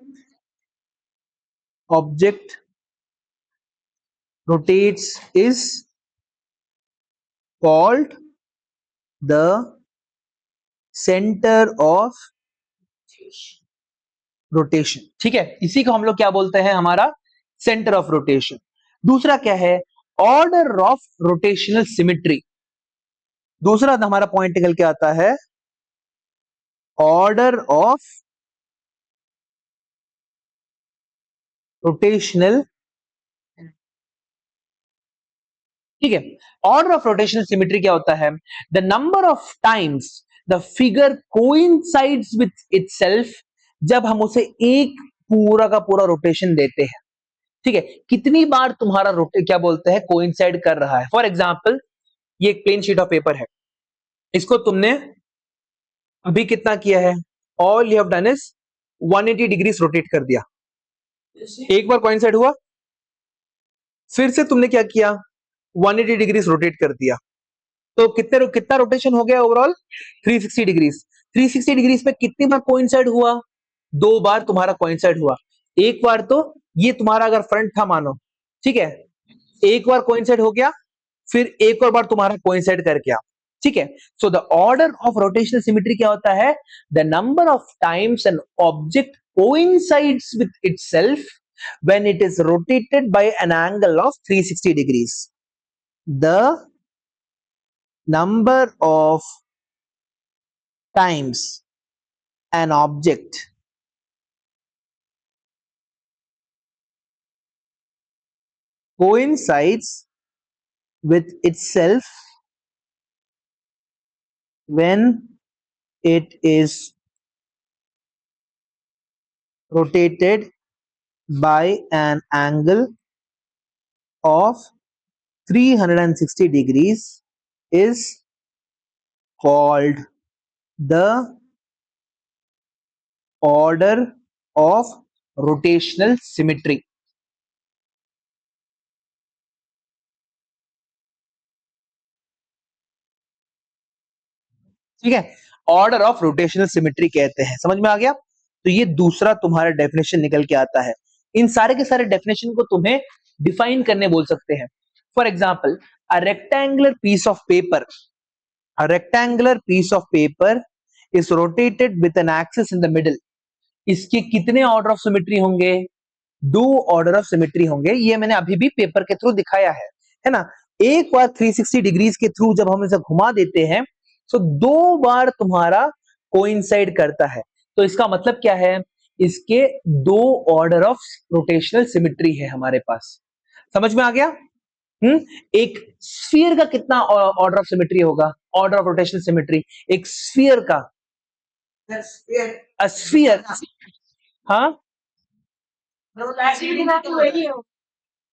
object rotates is called the center of rotation, ठीक है, इसी को हम लोग क्या बोलते हैं? हमारा सेंटर ऑफ रोटेशन। दूसरा क्या है? Order of rotational symmetry. दूसरा हमारा पॉइंट निकल के आता है ऑर्डर ऑफ रोटेशनल, ठीक है। ऑर्डर ऑफ रोटेशनल सिमिट्री क्या होता है? The number of times the figure coincides with itself, जब हम उसे एक पूरा का पूरा रोटेशन देते हैं, ठीक है, कितनी बार तुम्हारा रोटे क्या बोलते हैं कोइंसाइड कर रहा है। फॉर एग्जाम्पल ये एक प्लेन शीट ऑफ पेपर है, इसको तुमने अभी कितना किया है? All you have done is 180 degrees rotate कर दिया, एक बार कोइंसाइड हुआ, फिर से तुमने क्या किया? 180 डिग्रीज रोटेट कर दिया, तो कितना रोटेशन हो गया ओवरऑल? 360 डिग्रीज। 360 डिग्रीज पे कितनी बार कोइंसाइड हुआ? 2 बार तुम्हारा कोइंसाइड हुआ। एक बार तो ये तुम्हारा अगर फ्रंट था मानो, ठीक है, एक बार कोइंसाइड हो गया, फिर एक और बार तुम्हारा कोइंसाइड कर गया, ठीक है। So the order of rotational symmetry क्या होता है? The number of times an object coincides with itself when it is rotated bye an angle of 360 degrees. The number of times an object coincides with itself when it is rotated by an angle of 360 degrees is called the order of rotational symmetry. ठीक है, order of rotational symmetry कहते हैं। समझ में आ गया? तो ये दूसरा तुम्हारा डेफिनेशन निकल के आता है। इन सारे के सारे डेफिनेशन को तुम्हें डिफाइन करने बोल सकते हैं। For example, a rectangular piece of paper, a rectangular piece of paper is rotated with an axis in the middle. इसके कितने ऑर्डर ऑफ सिमेट्री होंगे? 2 ऑर्डर ऑफ सिमेट्री होंगे। ये मैंने अभी भी पेपर के थ्रू दिखाया है ना। एक बार 360 डिग्रीज के थ्रू जब हम इसे घुमा देते हैं तो 2 बार तुम्हारा कोइंसाइड करता है। तो इसका मतलब क्या है? इसके 2 ऑर्डर ऑफ रोटेशनल सिमेट्री है हमारे पास। समझ में आ गया? एक स्फीयर का कितना ऑर्डर ऑफ सिमेट्री होगा? ऑर्डर ऑफ रोटेशनल सिमेट्री एक स्फीयर का, स्फीयर, हाँ,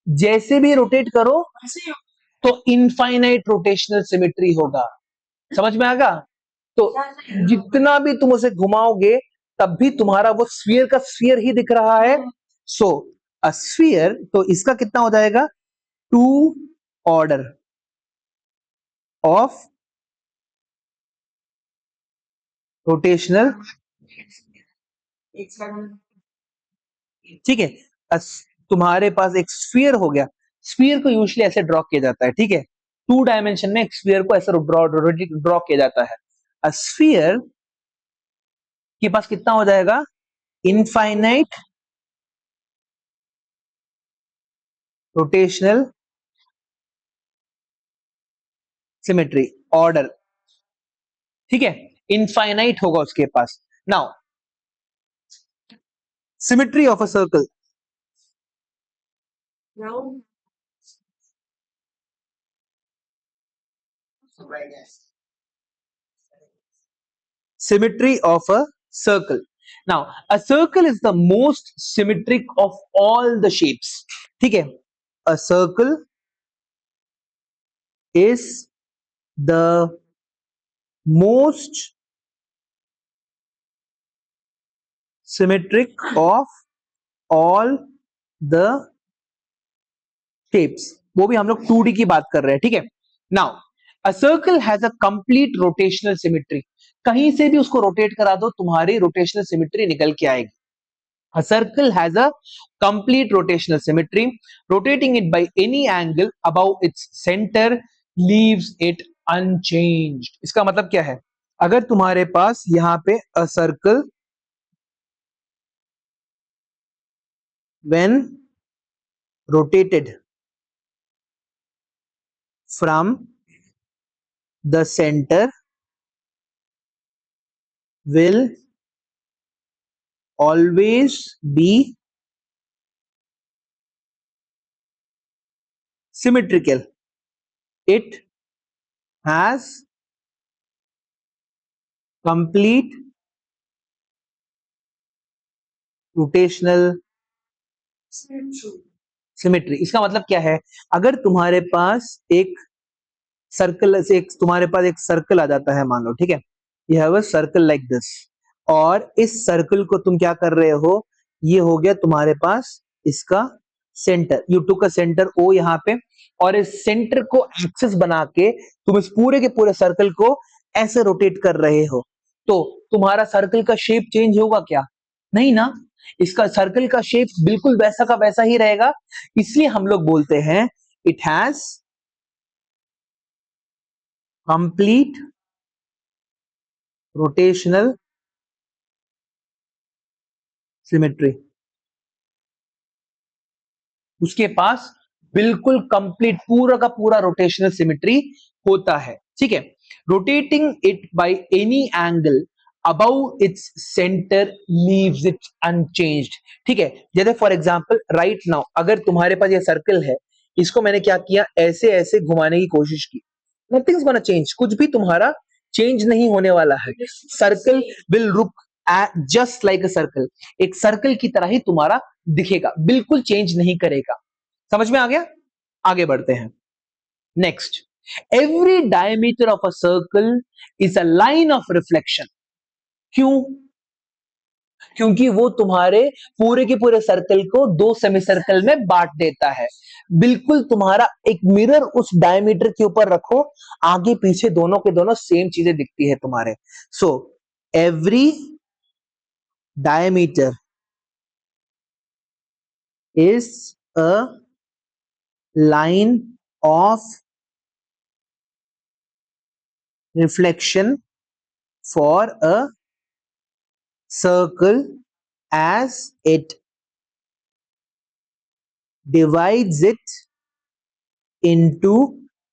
जैसे भी रोटेट करो तो इनफाइनाइट रोटेशनल सिमेट्री होगा। समझ में आएगा? तो जितना भी तुम उसे घुमाओगे तब भी तुम्हारा वो स्फीयर का स्फीयर ही दिख रहा है। सो अ स्फीयर, तो इसका कितना हो जाएगा? 2 ऑर्डर ऑफ रोटेशनल, ठीक है। तुम्हारे पास एक स्फीयर हो गया। स्फीयर को यूजुअली ऐसे ड्रॉ किया जाता है, ठीक है। 2 डायमेंशन में एक स्फीयर को ऐसे ड्रॉ किया जाता है। अ स्फीयर के पास कितना हो जाएगा? इनफाइनाइट रोटेशनल सिमेट्री ऑर्डर, ठीक है, इनफाइनाइट होगा उसके पास। Now symmetry of a circle, symmetry of a circle. Now, a circle is the most symmetric of all the shapes. ठीक है, a circle is the most symmetric of all the shapes. वो भी हम लोग 2D की बात कर रहे हैं, ठीक है। Now, a circle has a complete rotational symmetry. कहीं से भी उसको रोटेट करा दो, तुम्हारी रोटेशनल सिमेट्री निकल के आएगी। A circle has a complete rotational symmetry. Rotating it by any angle above its center leaves it unchanged. इसका मतलब क्या है? अगर तुम्हारे पास यहां पे a circle when rotated from the center will always be symmetrical. It has complete rotational symmetry. इसका मतलब क्या है? अगर तुम्हारे पास एक सर्कल से तुम्हारे पास एक सर्कल आ जाता है, मान लो, ठीक है, you have a circle like this, और इस सर्कल को तुम क्या कर रहे हो? ये हो गया तुम्हारे पास इसका centre. You took a centre O यहाँ पे, और इस सेंटर को एक्सिस बना के तुम इस पूरे के पूरे सर्कल को ऐसे रोटेट कर रहे हो। तो तुम्हारा सर्कल का शेप चेंज होगा क्या? नहीं ना, इसका सर्कल का शेप बिल्कुल वैसा का वैसा ही रहेगा। इसलिए हम लोग बोलते हैं it has complete rotational symmetry. उसके पास बिल्कुल कंप्लीट पूरा का पूरा रोटेशनल सिमेट्री होता है। ठीक है, rotating it by any angle about its centre leaves it unchanged. ठीक है, जैसे फॉर एग्जांपल राइट नाउ अगर तुम्हारे पास ये सर्कल है, इसको मैंने क्या किया, ऐसे ऐसे घुमाने की कोशिश की, नथिंग्स गोना चेंज, कुछ भी तुम्हारा चेंज नहीं होने वाला है। Circle will look just like a circle, एक सर्कल की तरह ही तुम्हारा दिखेगा, बिल्कुल चेंज नहीं करेगा। समझ में आ गया? आगे बढ़ते हैं। Next, every diameter of a circle is a line of reflection. क्यों? क्योंकि वो तुम्हारे पूरे के पूरे सर्कल को दो सेमी सर्कल में बांट देता है। बिल्कुल तुम्हारा एक मिरर उस डायमीटर के ऊपर रखो, आगे पीछे दोनों के दोनों सेम चीजें दिखती है तुम्हारे। So every diameter is a line of reflection for a circle as it divides it into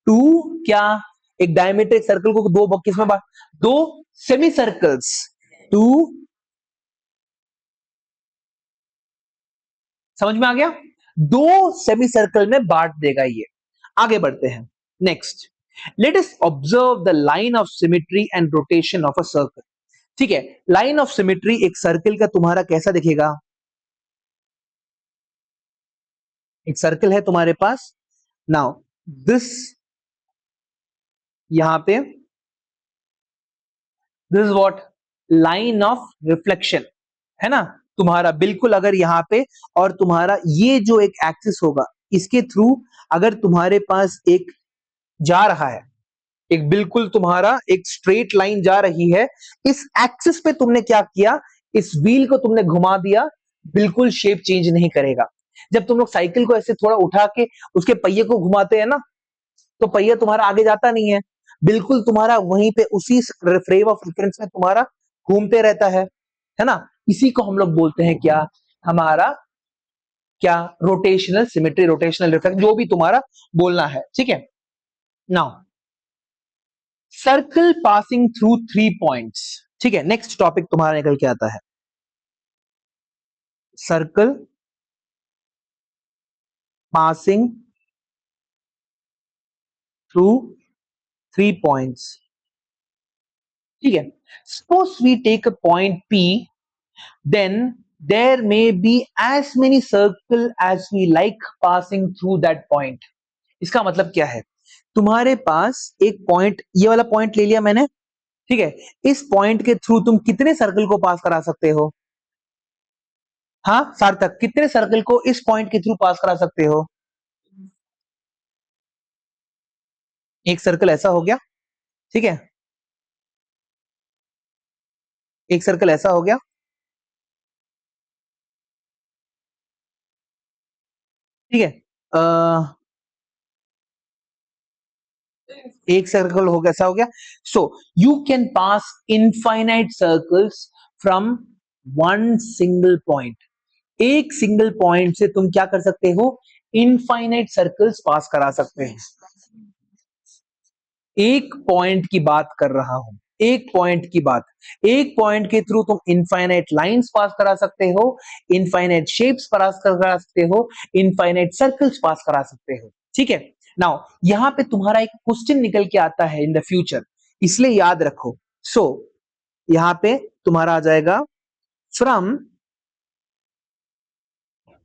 two, क्या, एक डायमीटर एक सर्कल को दो किसमें बांट, दो सेमी सर्कल्स, टू, समझ में आ गया, दो सेमी सर्कल में बांट देगा ये। आगे बढ़ते हैं। Next, let us observe the line of symmetry and rotation of a circle. ठीक है, लाइन ऑफ सिमेट्री एक सर्कल का तुम्हारा कैसा दिखेगा, एक सर्कल है तुम्हारे पास, नाउ दिस, यहां पे this is what, line of reflection, है ना तुम्हारा, बिल्कुल अगर यहां पे, और तुम्हारा ये जो एक एक्सिस होगा इसके थ्रू अगर तुम्हारे पास एक जा रहा है, एक बिल्कुल तुम्हारा एक स्ट्रेट लाइन जा रही है, इस एक्सिस पे तुमने क्या किया, इस व्हील को तुमने घुमा दिया, बिल्कुल शेप चेंज नहीं करेगा। जब तुम लोग साइकिल को ऐसे थोड़ा उठा के उसके पहिए को घुमाते हैं ना, तो पहिया तुम्हारा आगे जाता नहीं है, बिल्कुल तुम्हारा वहीं पे उसी फ्रेम ऑफ रेफरेंस में तुम्हारा घूमते रहता है ना। इसी को हम लोग बोलते हैं क्या, हमारा क्या, रोटेशनल सिमेट्री, रोटेशनल रिफ्लेक्शन, जो भी तुम्हारा बोलना है। ठीक है, now circle passing through 3 points. ठीक है, नेक्स्ट टॉपिक तुम्हारा निकल के आता है, सर्कल पासिंग थ्रू 3 पॉइंट्स। ठीक है, suppose we take a point P, then there may be as many circle as we like passing through that point। इसका मतलब क्या है, तुम्हारे पास एक पॉइंट, ये वाला पॉइंट ले लिया मैंने, ठीक है, इस पॉइंट के थ्रू तुम कितने सर्कल को पास करा सकते हो, हाँ सार्थक, कितने सर्कल को इस पॉइंट के थ्रू पास करा सकते हो, एक सर्कल ऐसा हो गया, ठीक है, एक सर्कल ऐसा हो गया, ठीक है, एक सर्कल हो गया, ऐसा हो गया। So you can pass infinite circles from one single point. एक सिंगल पॉइंट से तुम क्या कर सकते हो, इनफाइनाइट सर्कल्स पास करा सकते हैं। एक पॉइंट की बात कर रहा हूं, एक पॉइंट की बात, एक पॉइंट के थ्रू तुम इनफाइनाइट लाइंस पास करा सकते हो, इनफाइनाइट शेप्स पास करा सकते हो, इनफाइनाइट सर्कल्स पास करा सकते हो। ठीक है, नाउ यहां पे तुम्हारा एक क्वेश्चन निकल के आता है इन द फ्यूचर, इसलिए याद रखो। सो यहां पे तुम्हारा आ जाएगा, from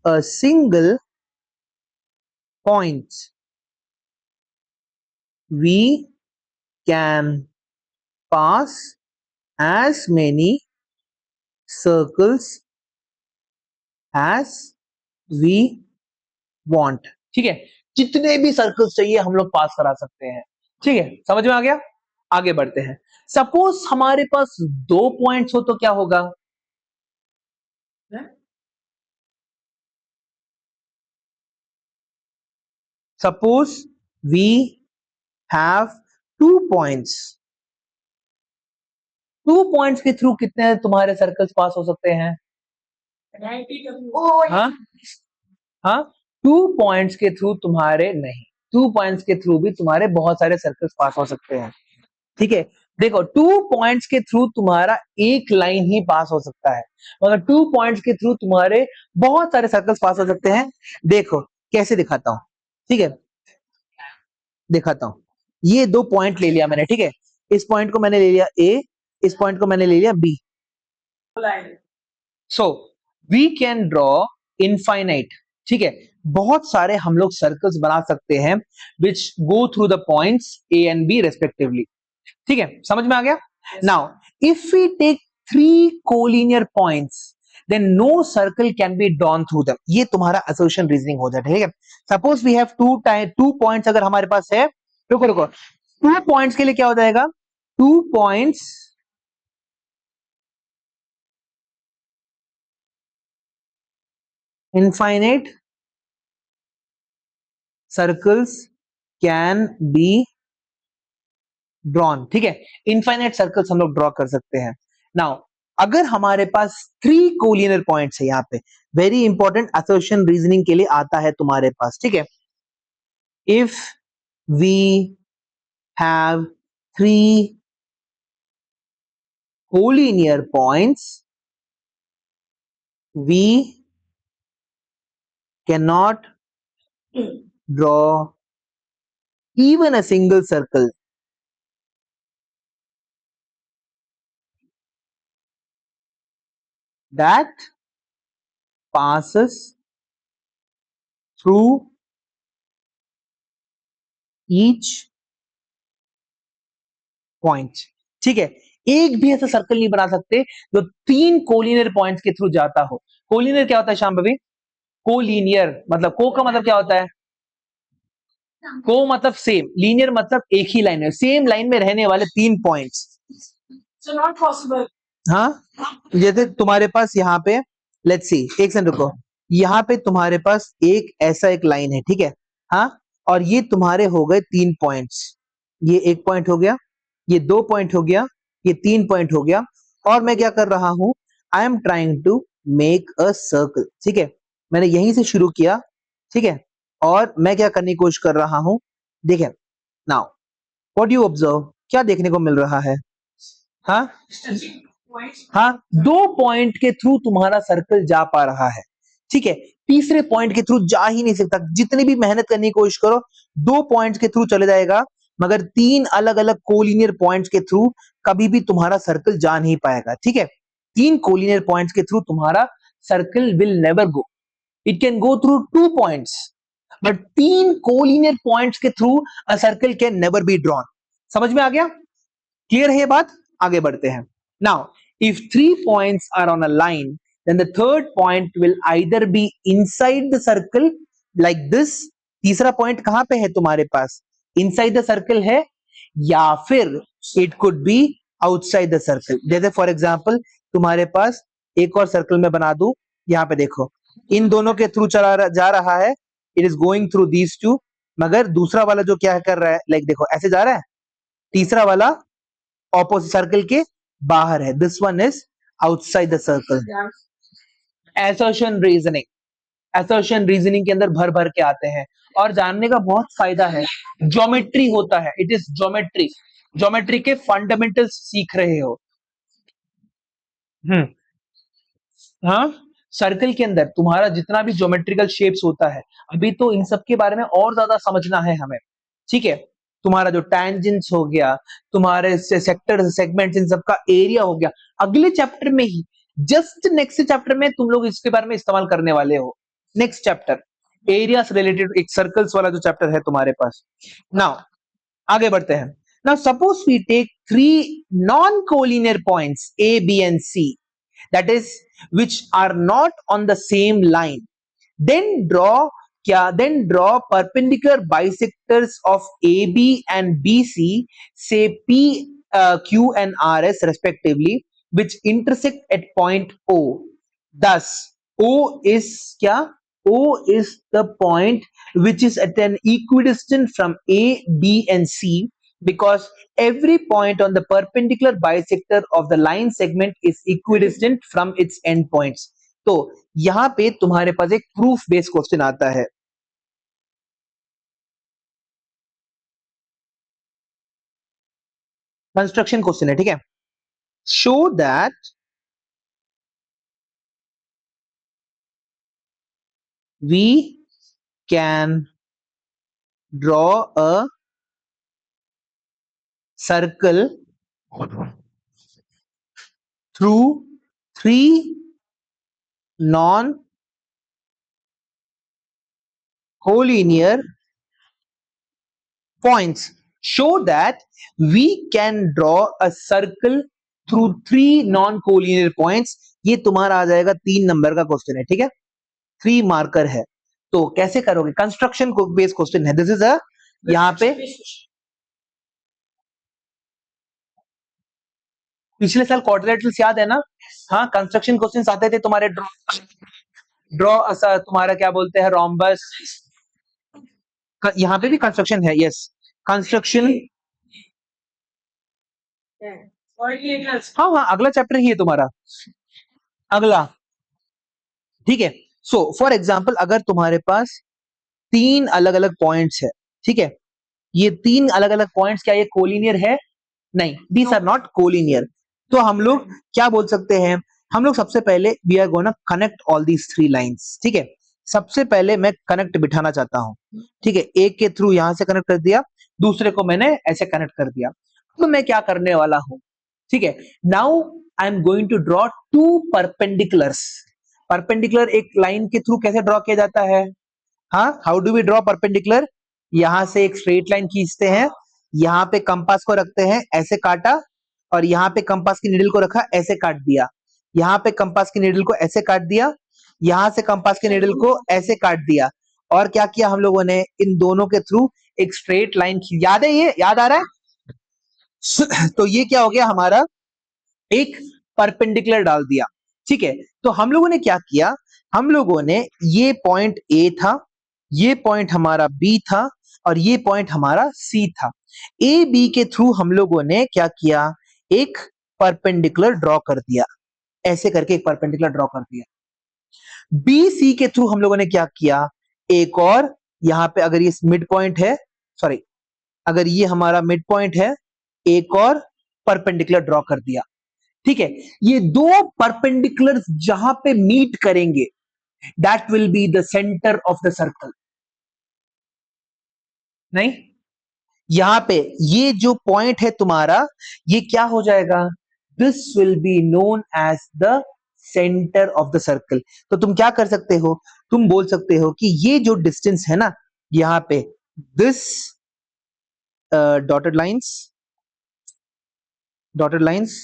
a single point we can pass as many circles as we want। ठीक है, जितने भी सर्कल्स चाहिए हम लोग पास करा सकते हैं। ठीक है, समझ में आ गया। आगे बढ़ते हैं। सपोज हमारे पास 2 पॉइंट्स हो तो क्या होगा? Suppose we have 2 points. 2 points के थ्रू कितने तुम्हारे सर्कल्स पास हो सकते हैं? हाँ हाँ, 2 पॉइंट्स के थ्रू तुम्हारे नहीं, 2 पॉइंट्स के थ्रू भी तुम्हारे बहुत सारे सर्कल्स पास हो सकते हैं। ठीक है, देखो 2 पॉइंट्स के थ्रू तुम्हारा एक लाइन ही पास हो सकता है, मगर 2 पॉइंट्स के थ्रू तुम्हारे बहुत सारे सर्कल्स पास हो सकते हैं। देखो कैसे दिखाता हूं, ठीक है, दिखाता हूं। ये 2 पॉइंट ले लिया मैंने, ठीक है, इस पॉइंट को मैंने ले लिया ए, इस पॉइंट को मैंने ले लिया B. So we can draw infinite, ठीक है, बहुत सारे हम लोग सर्कल्स बना सकते हैं which go through the points A and B respectively. ठीक है, समझ में आ गया? Now if we take 3 collinear points then no circle can be drawn through them. ये तुम्हारा असोसिएशन रीजनिंग हो जाता है। ठीक है, suppose we have two points अगर हमारे पास है, रुको रुको, 2 पॉइंट्स के लिए क्या हो जाएगा? 2 points infinite circles can be drawn. ठीक है, इनफाइनाइट सर्कल्स हम लोग ड्रॉ कर सकते हैं। नाउ अगर हमारे पास 3 कोलिनियर पॉइंट्स है, यहां पे वेरी इंपॉर्टेंट असोसिएशन रीजनिंग के लिए आता है तुम्हारे पास। ठीक है, if we have 3 collinear points we cannot draw even a single circle that passes through each point। ठीक है, एक भी ऐसा सर्कल नहीं बना सकते जो 3 कोलिनियर पॉइंट्स के थ्रू जाता हो। कोलिनियर क्या होता है शाम बबी? कोलिनियर मतलब को का मतलब क्या होता है? को मतलब सेम, लीनियर मतलब एक ही लाइन में, सेम लाइन में रहने वाले 3 पॉइंट्स। So not possible. हाँ, जैसे तुम्हारे पास यहाँ पे, लेट्स सी, एक सेकंड रुको, यहाँ पे तुम्हारे पास एक ऐसा एक लाइन है, ठीक है, हाँ, और ये तुम्हारे हो गए 3 पॉइंट्स। ये 1 पॉइंट हो गया, ये 2 पॉइंट हो गया, ये 3 पॉइंट हो गया, और मैं क्या कर रहा हूं? I am trying to make a circle. ठीक है, मैंने यहीं से शुरू किया, ठीक है, और मैं क्या करने की कोशिश कर रहा हूं? देखें, नाउ व्हाट यू ऑब्जर्व, क्या देखने को मिल रहा है? हाँ हाँ, 2 पॉइंट के थ्रू तुम्हारा सर्कल जा पा रहा है। ठीक है, तीसरे पॉइंट के थ्रू जा ही नहीं सकता, जितनी भी मेहनत करने की कोशिश करो, 2 पॉइंट्स के थ्रू चले जाएगा, मगर 3 अलग अलग कोलिनियर पॉइंट्स के थ्रू कभी भी तुम्हारा सर्कल जा नहीं पाएगा। ठीक है, 3 कोलिनियर पॉइंट्स के थ्रू तुम्हारा circle will never go, it can go through 2 points, but 3 collinear points के through a circle can never be drawn. समझ में आ गया? क्लियर है ये बात? आगे बढ़ते हैं। Now if 3 points are on a line, then the third point will either be inside the circle like this। तीसरा पॉइंट कहां पे है तुम्हारे पास? इनसाइड द सर्कल है, या फिर it could be outside the circle. जैसे फॉर एग्जाम्पल तुम्हारे पास एक और सर्कल में बना दूं, यहां पे देखो, इन दोनों के थ्रू चला जा रहा है, it is going through these two, मगर दूसरा वाला जो क्या कर रहा है, लाइक देखो ऐसे जा रहा है, तीसरा वाला ऑपोजिट सर्कल के बाहर है, this one is outside the circle. Assertion reasoning, assertion reasoning के अंदर भर भर के आते हैं, और जानने का बहुत फायदा है। ज्योमेट्री होता है, इट इज ज्योमेट्री, ज्योमेट्री के फंडामेंटल्स सीख रहे हो। हाँ, सर्कल के अंदर तुम्हारा जितना भी ज्योमेट्रिकल शेप्स होता है, अभी तो इन सब के बारे में और ज्यादा समझना है हमें। ठीक है, तुम्हारा जो टैंजेंट्स हो गया, तुम्हारे सेक्टर सेगमेंट्स, इन सब का एरिया हो गया, अगले चैप्टर में ही, जस्ट नेक्स्ट चैप्टर में तुम लोग इसके बारे में इस्तेमाल करने वाले हो। नेक्स्ट चैप्टर एरिया से रिलेटेड, एक सर्कल्स वाला जो चैप्टर है तुम्हारे पास। नाउ आगे बढ़ते हैं। Now suppose we take 3 non-collinear points A, B and C, that is which are not on the same line, then draw क्या? Then draw perpendicular bisectors of AB and BC, say P, Q and RS respectively, which intersect at point O. Thus O is क्या? O is the point which is at an equidistant from A, B and C, because every point on the perpendicular bisector of the line segment is equidistant from its endpoints. तो यहां पे तुम्हारे पास एक proof based question आता है. Construction question है, ठीक है. Show that we can draw a circle through three non collinear points. Show that we can draw a circle through three non-collinear points. ये तुम्हारा आ जाएगा 3 नंबर का क्वेश्चन है, ठीक है. 3 मार्कर है. तो कैसे करोगे? कंस्ट्रक्शन को बेस्ड क्वेश्चन है. दिस इज अ, यहाँ पे पिछले साल क्वाड्रिलेटरल्स याद है ना? हाँ, कंस्ट्रक्शन क्वेश्चंस आते थे तुम्हारे. ड्रॉ तुम्हारा क्या बोलते हैं, रोम्बस. यहाँ पे भी कंस्ट्रक्शन है. Yes, construction. हाँ हाँ, अगला चैप्टर ही है तुम्हारा, अगला. ठीक है. सो फॉर एग्जाम्पल, अगर तुम्हारे पास 3 अलग अलग पॉइंट्स है, ठीक है. ये 3 अलग अलग पॉइंट्स क्या ये कोलिनियर है? नहीं, दीज आर नॉट कोलिनियर. तो हम लोग क्या बोल सकते हैं? हम लोग सबसे पहले we are gonna connect all these 3 lines. ठीक है. सबसे पहले मैं कनेक्ट बिठाना चाहता हूं. ठीक है. एक के थ्रू यहां से कनेक्ट कर दिया, दूसरे को मैंने ऐसे कनेक्ट कर दिया. तो मैं क्या करने वाला हूं? ठीक है. Now I am going to draw 2 perpendiculars. Perpendicular एक लाइन के थ्रू कैसे ड्रॉ किया जाता है? हाँ, how do we draw perpendicular? यहां से एक स्ट्रेट लाइन खींचते हैं, यहाँ पे कंपास को रखते हैं, ऐसे काटा, और यहाँ पे कंपास की नीडल को रखा, ऐसे काट दिया. यहाँ पे कंपास की नीडल को ऐसे काट दिया, यहां से कंपास की नीडल को ऐसे काट दिया. और क्या किया हम लोगों ने? इन दोनों के थ्रू एक स्ट्रेट लाइन. याद है? ये याद आ रहा है? तो ये क्या हो गया हमारा? एक परपेंडिकुलर डाल दिया. ठीक है. तो हम लोगों ने क्या किया? हम लोगों ने ये पॉइंट ए था, ये पॉइंट हमारा बी था, और ये पॉइंट हमारा सी था. ए बी के थ्रू हम लोगों ने क्या किया? एक परपेंडिकुलर ड्रॉ कर दिया. ऐसे करके एक परपेंडिकुलर ड्रॉ कर दिया. बी सी के थ्रू हम लोगों ने क्या किया? एक और, यहां पे अगर ये मिड पॉइंट है, सॉरी, अगर ये हमारा मिड पॉइंट है, एक और परपेंडिकुलर ड्रॉ कर दिया. ठीक है. ये दो परपेंडिकुलर जहां पे मीट करेंगे, that will be the centre of the circle. नहीं, यहां पे ये जो पॉइंट है तुम्हारा, ये क्या हो जाएगा? This will be known as the centre of the circle. तो तुम क्या कर सकते हो? तुम बोल सकते हो कि ये जो डिस्टेंस है ना, यहां पे this dotted lines, dotted lines,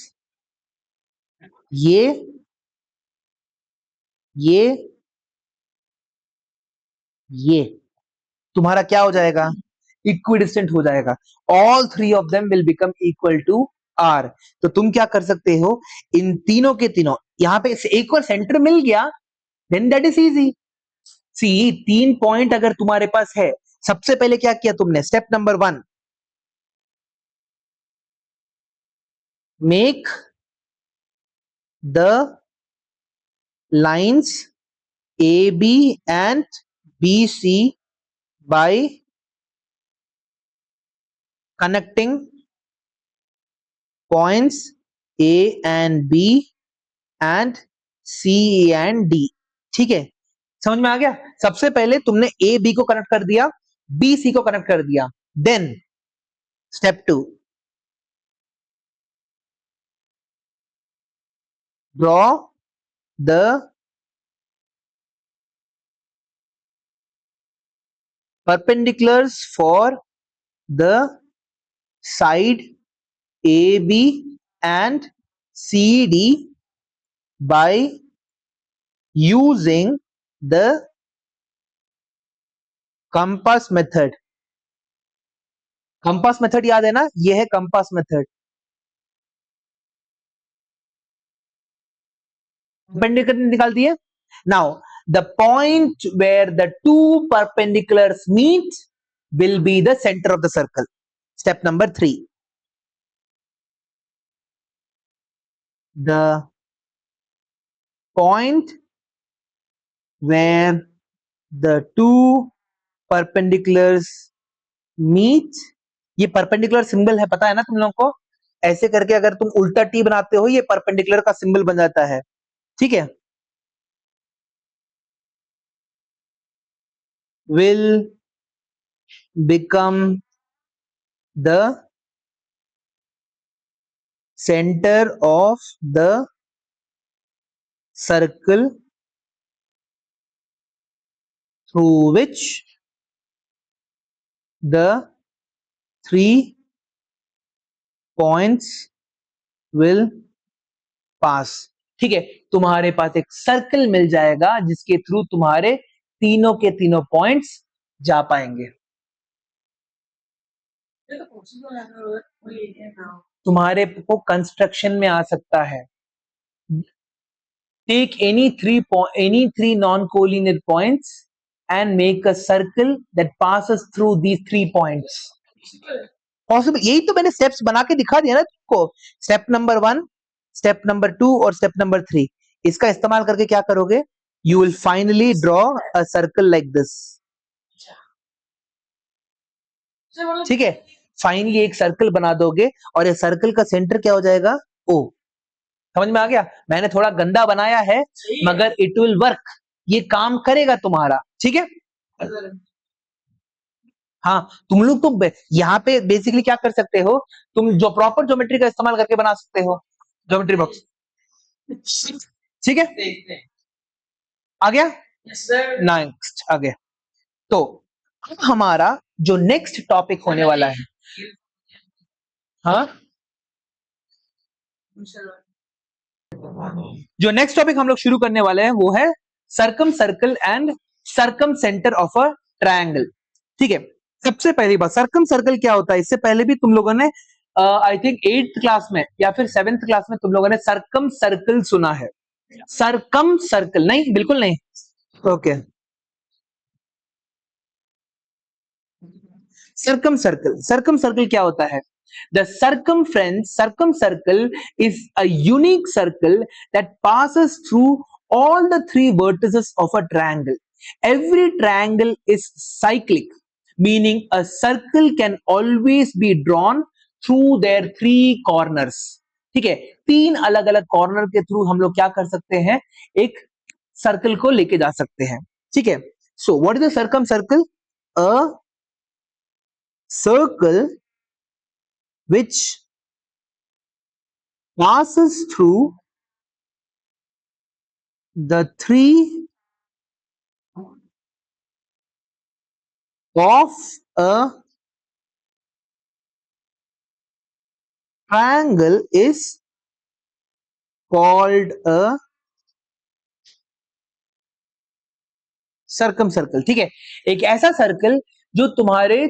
ये ये ये तुम्हारा क्या हो जाएगा? इक्विडिस्टेंट हो जाएगा. All three of them will become equal to R. तो तुम क्या कर सकते हो? इन तीनों के तीनों यहां पे से एक और सेंटर मिल गया, then that is easy. See, 3 point अगर तुम्हारे पास है, सबसे पहले क्या किया तुमने? Step number 1, make the lines A B and B C by connecting points A and B and C and D. ठीक है. समझ में आ गया? सबसे पहले तुमने ए बी को कनेक्ट कर दिया, बी सी को कनेक्ट कर दिया. Then step 2, draw the perpendiculars for the side AB and CD by using the compass method, compass method याद है ना, ये है कंपास मेथड। परपेंडिकुलर निकाल दिए। Now the point where the two perpendiculars meet will be the center of the circle. Step number 3. The point where the two perpendiculars meet, ये perpendicular symbol है, पता है ना तुम लोगों को, ऐसे करके अगर तुम उल्टा टी बनाते हो ये परपेंडिकुलर का सिंबल बन जाता है, ठीक है। will become the center of the circle through which the 3 points will pass। ठीक है, तुम्हारे पास एक सर्कल मिल जाएगा जिसके थ्रू तुम्हारे तीनों के तीनों पॉइंट्स जा पाएंगे। तुम्हारे को कंस्ट्रक्शन में आ सकता है। Take any three non-collinear points and make a circle that passes through these 3 points। Possible, यही तो मैंने स्टेप्स बना के दिखा दिया ना तुमको। स्टेप नंबर 1, स्टेप नंबर 2 और स्टेप नंबर 3, इसका इस्तेमाल करके क्या करोगे, you will finally draw a circle like this. ठीक है, फाइनली एक सर्कल बना दोगे और ये सर्कल का सेंटर क्या हो जाएगा, ओ। समझ में आ गया, मैंने थोड़ा गंदा बनाया है मगर इट विल वर्क, ये काम करेगा तुम्हारा, ठीक है। हाँ, तुम लोग तो यहाँ पे बेसिकली क्या कर सकते हो, तुम जो प्रॉपर ज्योमेट्री का इस्तेमाल करके बना सकते हो, ज्योमेट्री बॉक्स। ठीक है, आ गया, नेक्स्ट आ गया। तो हमारा जो नेक्स्ट टॉपिक होने वाला है, हाँ, जो नेक्स्ट टॉपिक हम लोग शुरू करने वाले हैं वो है circum circle and circum centre of a triangle. ठीक है, सबसे पहली बात, सर्कम सर्कल क्या होता है, इससे पहले भी तुम लोगों ने आई थिंक 8th क्लास में या फिर 7th क्लास में तुम लोगों ने सर्कम सर्कल सुना है। सर्कम सर्कल नहीं, बिल्कुल नहीं। Okay, circum circle, circum circle क्या होता है, the circum circle is a unique circle that passes through all the 3 vertices of a triangle. Every triangle is cyclic, meaning a circle can always be drawn through their 3 corners। ठीक है, 3 अलग अलग corner के through हम लोग क्या कर सकते हैं, एक सर्कल को लेके जा सकते हैं। ठीक है, so what is the circum circle, a circle which passes through the 3 of a triangle is called a circum circle. ठीक है, एक ऐसा सर्कल जो तुम्हारे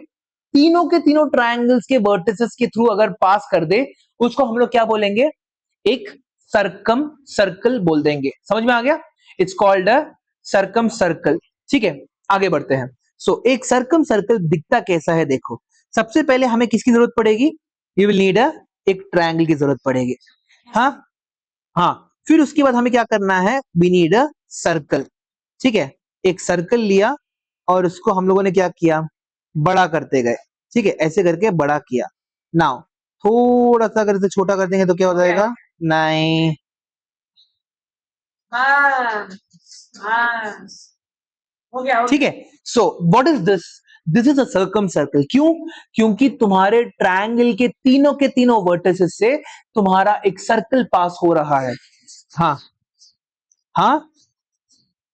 तीनों के तीनों ट्रायंगल्स के वर्टिसेस के थ्रू अगर पास कर दे, उसको हम लोग क्या बोलेंगे, एक सर्कम सर्कल बोल देंगे। समझ में आ गया, it's called a circum circle. ठीक है, आगे बढ़ते हैं। सो एक सर्कम सर्कल दिखता कैसा है, देखो, सबसे पहले हमें किसकी जरूरत पड़ेगी, वी विल नीड एक ट्रायंगल की जरूरत पड़ेगी। हाँ हाँ, फिर उसके बाद हमें क्या करना है, वी नीड अ सर्कल। ठीक है, एक सर्कल लिया और उसको हम लोगों ने क्या किया, बड़ा करते गए। ठीक है, ऐसे करके बड़ा किया। नाउ थोड़ा सा अगर इसे छोटा कर देंगे तो क्या हो जाएगा, नहीं, हो गया। ठीक है, so what is this, this is a circum circle. क्यों, क्योंकि तुम्हारे ट्रायंगल के तीनों वर्टिसेस से तुम्हारा एक सर्कल पास हो रहा है। हाँ हाँ,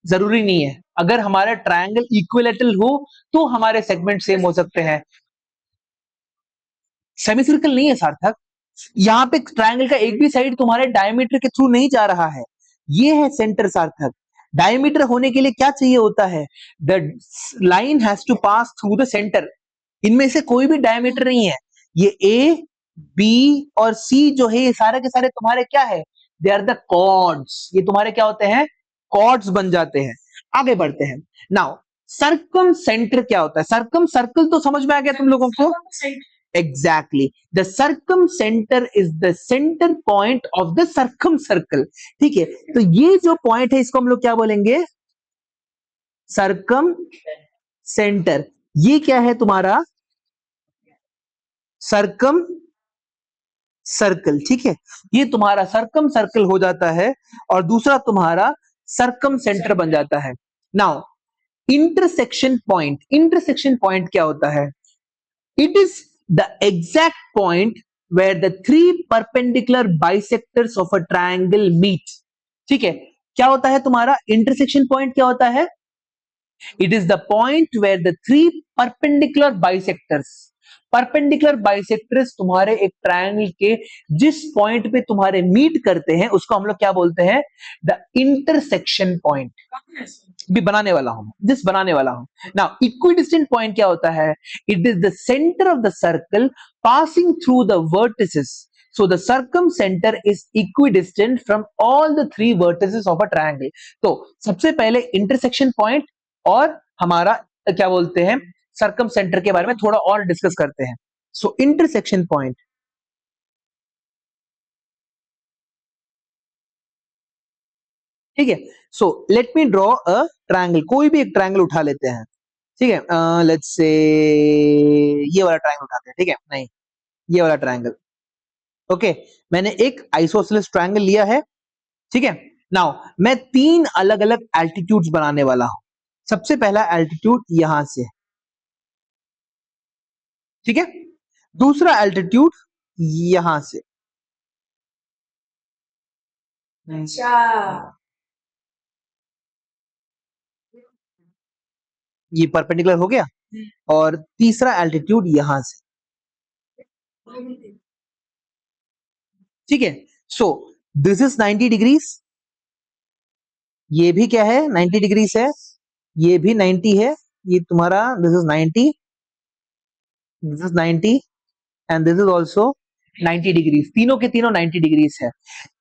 जरूरी नहीं है, अगर हमारा ट्रायंगल इक्विलेटरल हो तो हमारे सेगमेंट सेम हो सकते हैं। सेमी सर्कल नहीं है सार्थक, यहाँ पे ट्रायंगल का एक भी साइड तुम्हारे डायमीटर के थ्रू नहीं जा रहा है, ये है सेंटर सार्थक। डायमीटर होने के लिए क्या चाहिए होता है? The line has to pass through the centre. इनमें से कोई भी डायमीटर नहीं है। ये ए, बी और सी जो है ये सारे के सारे तुम्हारे क्या है? They are the chords. ये तुम्हारे क्या होते हैं? कॉर्ड्स बन जाते हैं। आगे बढ़ते हैं। नाउ सर्कम सेंटर क्या होता है? सर्कम सर्कल तो समझ में आ गया तुम लोगों को? Exactly, the circumcentre is the centre point of the circum circle. ठीक है, तो ये जो पॉइंट है इसको हम लोग क्या बोलेंगे? Circum centre. ये क्या है तुम्हारा? Circum circle. ठीक है, ये तुम्हारा सर्कम सर्कल हो जाता है और दूसरा तुम्हारा सर्कम सेंटर बन जाता है। Now intersection point. Intersection point क्या होता है? It is the exact point where the three perpendicular bisectors of a triangle meet. ठीक है, क्या होता है तुम्हारा इंटरसेक्शन पॉइंट? क्या होता है? It is the point where the three perpendicular bisectors, perpendicular bisectors तुम्हारे एक ट्रायंगल के जिस पॉइंट पे तुम्हारे मीट करते हैं उसको हम लोग क्या बोलते हैं? The intersection point. भी बनाने वाला हूं, जिस बनाने वाला हूं। नाउ इक्विडिस्टेंट पॉइंट क्या होता है? It is the centre of the circle passing through the vertices. So the circumcenter is equidistant from all the three vertices of a triangle. तो सबसे पहले इंटरसेक्शन पॉइंट और हमारा क्या बोलते हैं सर्कम सेंटर के बारे में थोड़ा और डिस्कस करते हैं। सो इंटरसेक्शन पॉइंट, ठीक है। So let me draw a triangle. कोई भी एक ट्रायंगल उठा लेते हैं। ठीक है, लेट्स से ये वाला ट्रायंगल उठाते हैं। ठीक है, नहीं ये वाला ट्रायंगल। ओके, मैंने एक आइसोसेलेस ट्रायंगल लिया है। ठीक है, नाउ मैं तीन अलग अलग एल्टीट्यूड्स बनाने वाला हूं। सबसे पहला एल्टीट्यूड यहां से, ठीक है। दूसरा एल्टीट्यूड यहां से। अच्छा, ये परपेंडिकुलर हो गया। और तीसरा एल्टीट्यूड यहां से। ठीक है, सो दिस इज 90 डिग्रीज। ये भी क्या है? 90 डिग्रीज है। ये भी 90 है। ये तुम्हारा this is 90, this is 90 and this is also 90 degrees. तीनों के तीनों 90 डिग्रीज है।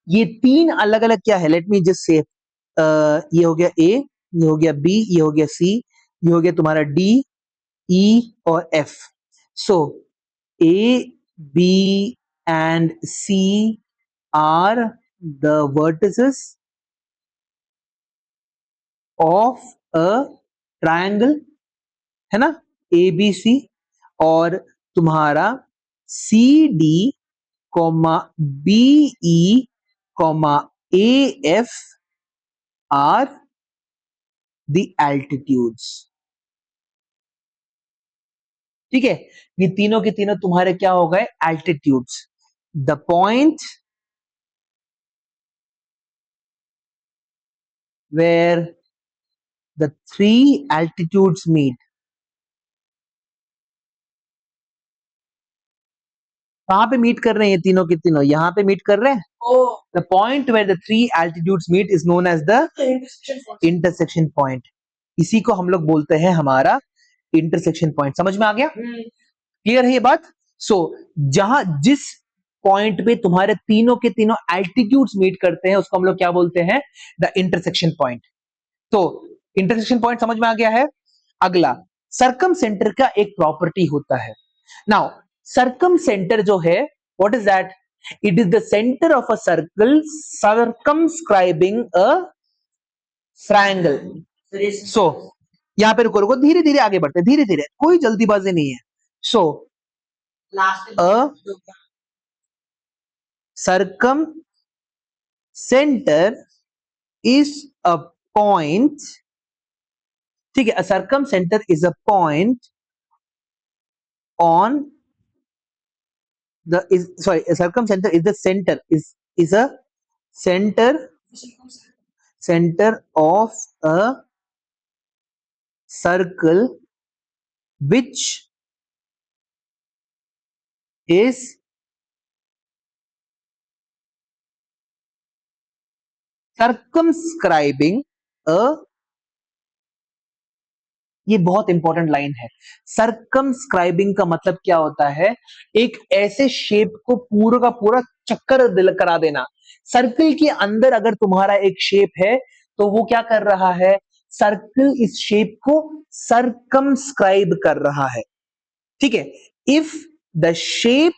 ये तीन अलग अलग क्या है? लेट मी जस्ट से, ये हो गया ए, ये हो गया बी, ये हो गया सी, ये हो गया तुम्हारा डी, ई और F. So A, B and C are the vertices of a triangle, है ना? A B C. और तुम्हारा C D comma B E comma A F are the altitudes. ठीक है, ये तीनों के तीनों तुम्हारे क्या हो गए? Altitudes. The point where the three altitudes meet. कहां पे मीट कर रहे हैं ये तीनों के तीनों? यहां पे मीट कर रहे हैं। The point where the three altitudes meet is known as the intersection point. इसी को हम लोग बोलते हैं हमारा इंटरसेक्शन पॉइंट। समझ में आ गया? क्लियर है ये बात? सो जहां जिस पॉइंट पे तुम्हारे तीनों के तीनों एल्टीट्यूड्स मीट करते हैं उसको हम लोग क्या बोलते हैं? The intersection point. तो इंटरसेक्शन पॉइंट समझ में आ गया है। अगला सर्कम सेंटर का एक प्रॉपर्टी होता है। नाउ सर्कम सेंटर जो है, what is that? It is the centre of a circle circumscribing a triangle. So यहां पे रुको रुको, धीरे धीरे आगे बढ़ते, धीरे धीरे, कोई जल्दीबाजी नहीं है। So a circumcentre is a point, ठीक है। A circumcentre is a point on the is sorry a circumcenter is the center is a center of a circle which is circumscribing अ, ये बहुत important line है। Circumscribing का मतलब क्या होता है? एक ऐसे शेप को पूरा का पूरा चक्कर दिल करा देना। सर्कल के अंदर अगर तुम्हारा एक शेप है तो वो क्या कर रहा है? सर्कल इस शेप को सर्कमस्क्राइब कर रहा है। ठीक है। If the shape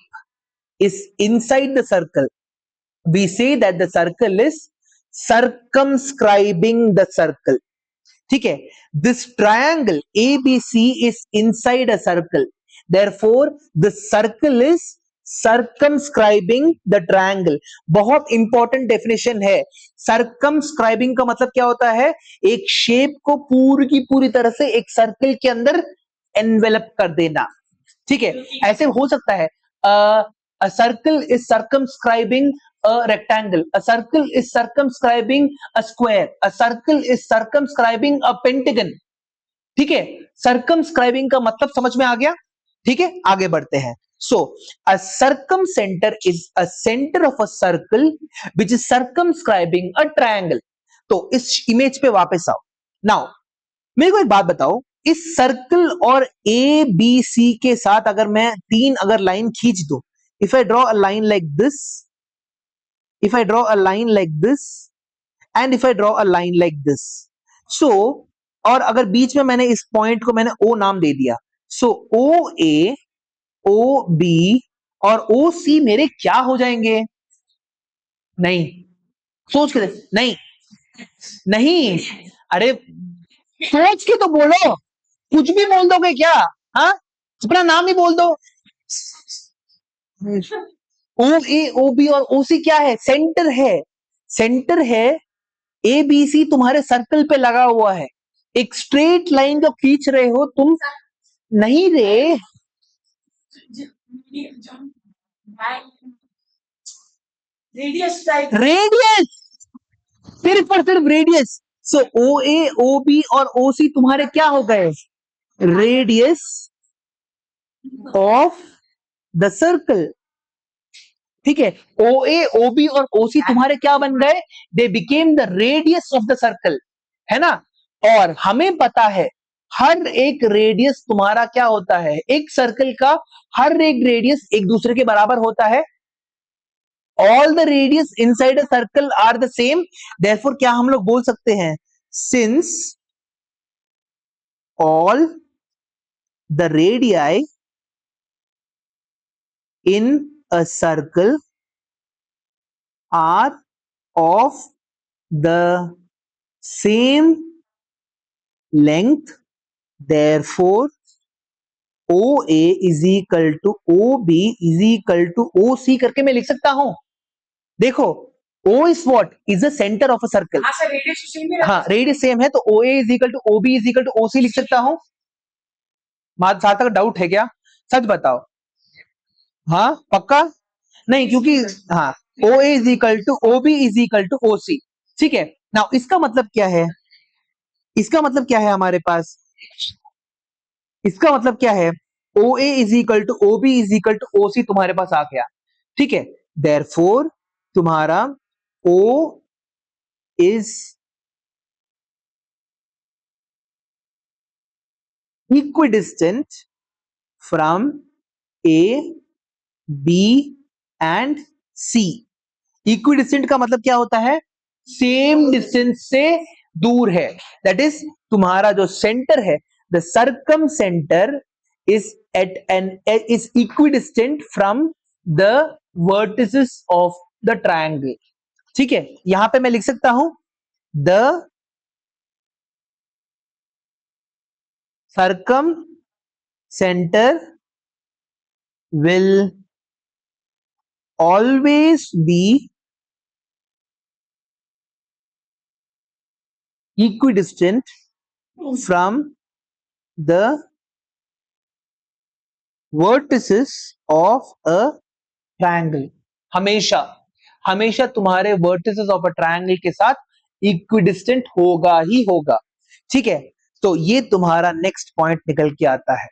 is inside the circle, we say that the circle is circumscribing the circle. ठीक है। This triangle ABC is inside a circle, therefore the circle is circumscribing the triangle. बहुत important definition है। Circumscribing का मतलब क्या होता है? एक शेप को पूरी की पूरी तरह से एक सर्कल के अंदर एनवेलप कर देना। ठीक है। ऐसे हो सकता है a circle is circumscribing a rectangle, a circle is circumscribing a square, a circle is circumscribing a pentagon. ठीक है। सर्कमस्क्राइबिंग का मतलब समझ में आ गया? ठीक है, आगे बढ़ते हैं। So a circumcentre is a centre of a circle which is circumscribing a triangle. तो इस इमेज पे वापस आओ। नाउ मेरे को एक बात बताओ, इस सर्कल और ए बी सी के साथ अगर मैं तीन अगर लाइन खींच दूं, if I draw a line like this, if I draw a line like this and if I draw a line like this, so और अगर बीच में मैंने इस पॉइंट को मैंने O नाम दे दिया, so OA, OB और OC मेरे क्या हो जाएंगे? नहीं, सोच के देख, नहीं नहीं, अरे सोच के तो बोलो, कुछ भी बोल दोगे क्या? हाँ, अपना नाम ही बोल दो। ओ ए ओ बी और ओ सी क्या है? सेंटर है, सेंटर है। ए बी सी तुम्हारे सर्कल पे लगा हुआ है। एक स्ट्रेट लाइन जो खींच रहे हो तुम, नहीं रे, रेडियस, सिर्फ और सिर्फ रेडियस। सो ओ ए ओ बी और ओ सी तुम्हारे क्या हो गए? Radius of the circle. ठीक है। ओ ए ओ बी और ओ सी तुम्हारे क्या बन गए? They became the radius of the circle, है ना। और हमें पता है हर एक रेडियस तुम्हारा क्या होता है? एक सर्कल का हर एक रेडियस एक दूसरे के बराबर होता है। All the radius inside a circle are the same, therefore क्या हम लोग बोल सकते हैं? Since all the radii in a circle are of the same length, therefore OA is equal to OB is equal to OC करके मैं लिख सकता हूं। देखो O is what? Is the center of a circle. हाँ, radius same है तो OA is equal to OB is equal to OC लिख सकता हूं। जहां तक डाउट है क्या? सच बताओ। हाँ पक्का? नहीं, क्योंकि हाँ OA is equal to OB is equal to OC। ठीक है। नाउ इसका मतलब क्या है? इसका मतलब क्या है हमारे पास? इसका मतलब क्या है? O A is equal to O B is equal to O C तुम्हारे पास आ गया। ठीक है। देयरफॉर तुम्हारा O is equidistant from A B and C. Equidistant का मतलब क्या होता है? सेम डिस्टेंस से दूर है। दैट इज तुम्हारा जो सेंटर है, the circumcentre is at an is equidistant from the vertices of the triangle. ठीक है। यहां पे मैं लिख सकता हूं the circumcentre will always be equidistant from the vertices of a triangle। हमेशा हमेशा तुम्हारे vertices of a triangle के साथ equidistant होगा ही होगा। ठीक है। तो ये तुम्हारा नेक्स्ट पॉइंट निकल के आता है।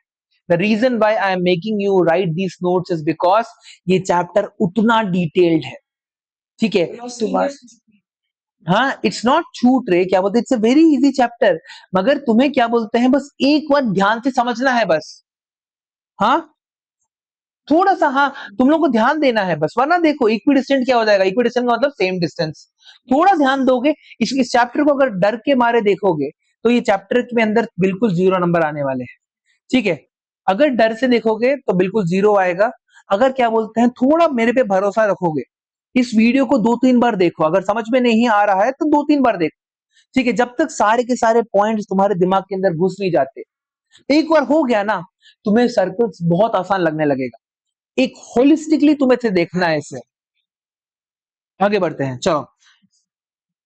The reason why I am making you write these notes is because ये चैप्टर उतना डिटेल्ड है। ठीक है। तुम्हारा हाँ, इट्स नॉट छूट रे, क्या बोलते हैं, it's a very easy chapter, मगर तुम्हें क्या बोलते हैं बस एक बार ध्यान से समझना है बस। हाँ, थोड़ा सा, हाँ, तुम लोग को ध्यान देना है बस, वरना देखो इक्विडिस्टेंट क्या हो जाएगा, इक्विडिस्टेंट का मतलब सेम डिस्टेंस। थोड़ा ध्यान दोगे, इस चैप्टर को अगर डर के मारे देखोगे तो ये चैप्टर के अंदर बिल्कुल 0 नंबर आने वाले हैं, ठीक है। अगर डर से देखोगे तो बिल्कुल 0 आएगा। अगर क्या बोलते हैं थोड़ा मेरे पे भरोसा रखोगे, इस वीडियो को 2-3 बार देखो, अगर समझ में नहीं आ रहा है तो 2-3 बार देखो, ठीक है, जब तक सारे के सारे पॉइंट्स तुम्हारे दिमाग के अंदर घुस नहीं जाते। एक बार हो गया ना, तुम्हें सर्कल्स बहुत आसान लगने लगेगा। एक होलिस्टिकली तुम्हें इसे देखना है इसे। आगे बढ़ते हैं, चलो।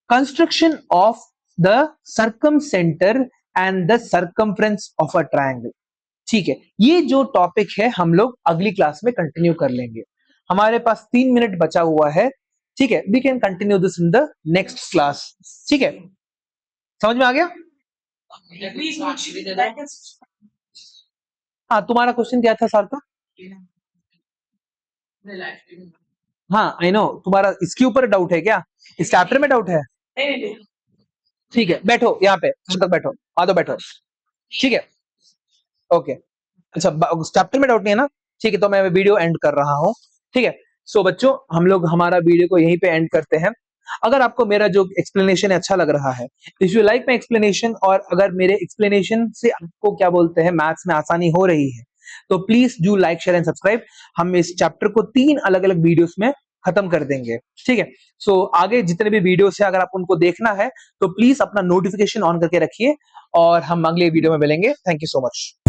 Construction of the circum centre and the circumference of a triangle, ठीक है, ये जो टॉपिक है हम लोग अगली क्लास में कंटिन्यू कर लेंगे। हमारे पास 3 मिनट बचा हुआ है, ठीक है, we can continue this in the next class, ठीक है, समझ में आ गया? हाँ, तुम्हारा क्वेश्चन क्या था सर का? हाँ, आई नो, तुम्हारा इसके ऊपर डाउट है क्या, इस चैप्टर में डाउट है? ठीक है, बैठो यहाँ पे, अब तक बैठो, आ दो बैठो, ठीक है, ओके। अच्छा, चैप्टर में डाउट नहीं है ना, ठीक है, तो मैं वीडियो एंड कर रहा हूँ, ठीक है। सो बच्चों, हम लोग हमारा वीडियो को यहीं पे एंड करते हैं। अगर आपको मेरा जो एक्सप्लेनेशन है अच्छा लग रहा है, if you like my explanation, और अगर मेरे एक्सप्लेनेशन से आपको क्या बोलते हैं मैथ्स में आसानी हो रही है, तो please do like share and subscribe. हम इस चैप्टर को 3 अलग अलग वीडियोस में खत्म कर देंगे, ठीक है। सो आगे जितने भी वीडियोस है, अगर आप उनको देखना है तो प्लीज अपना नोटिफिकेशन ऑन करके रखिए, और हम अगले वीडियो में मिलेंगे। Thank you so much.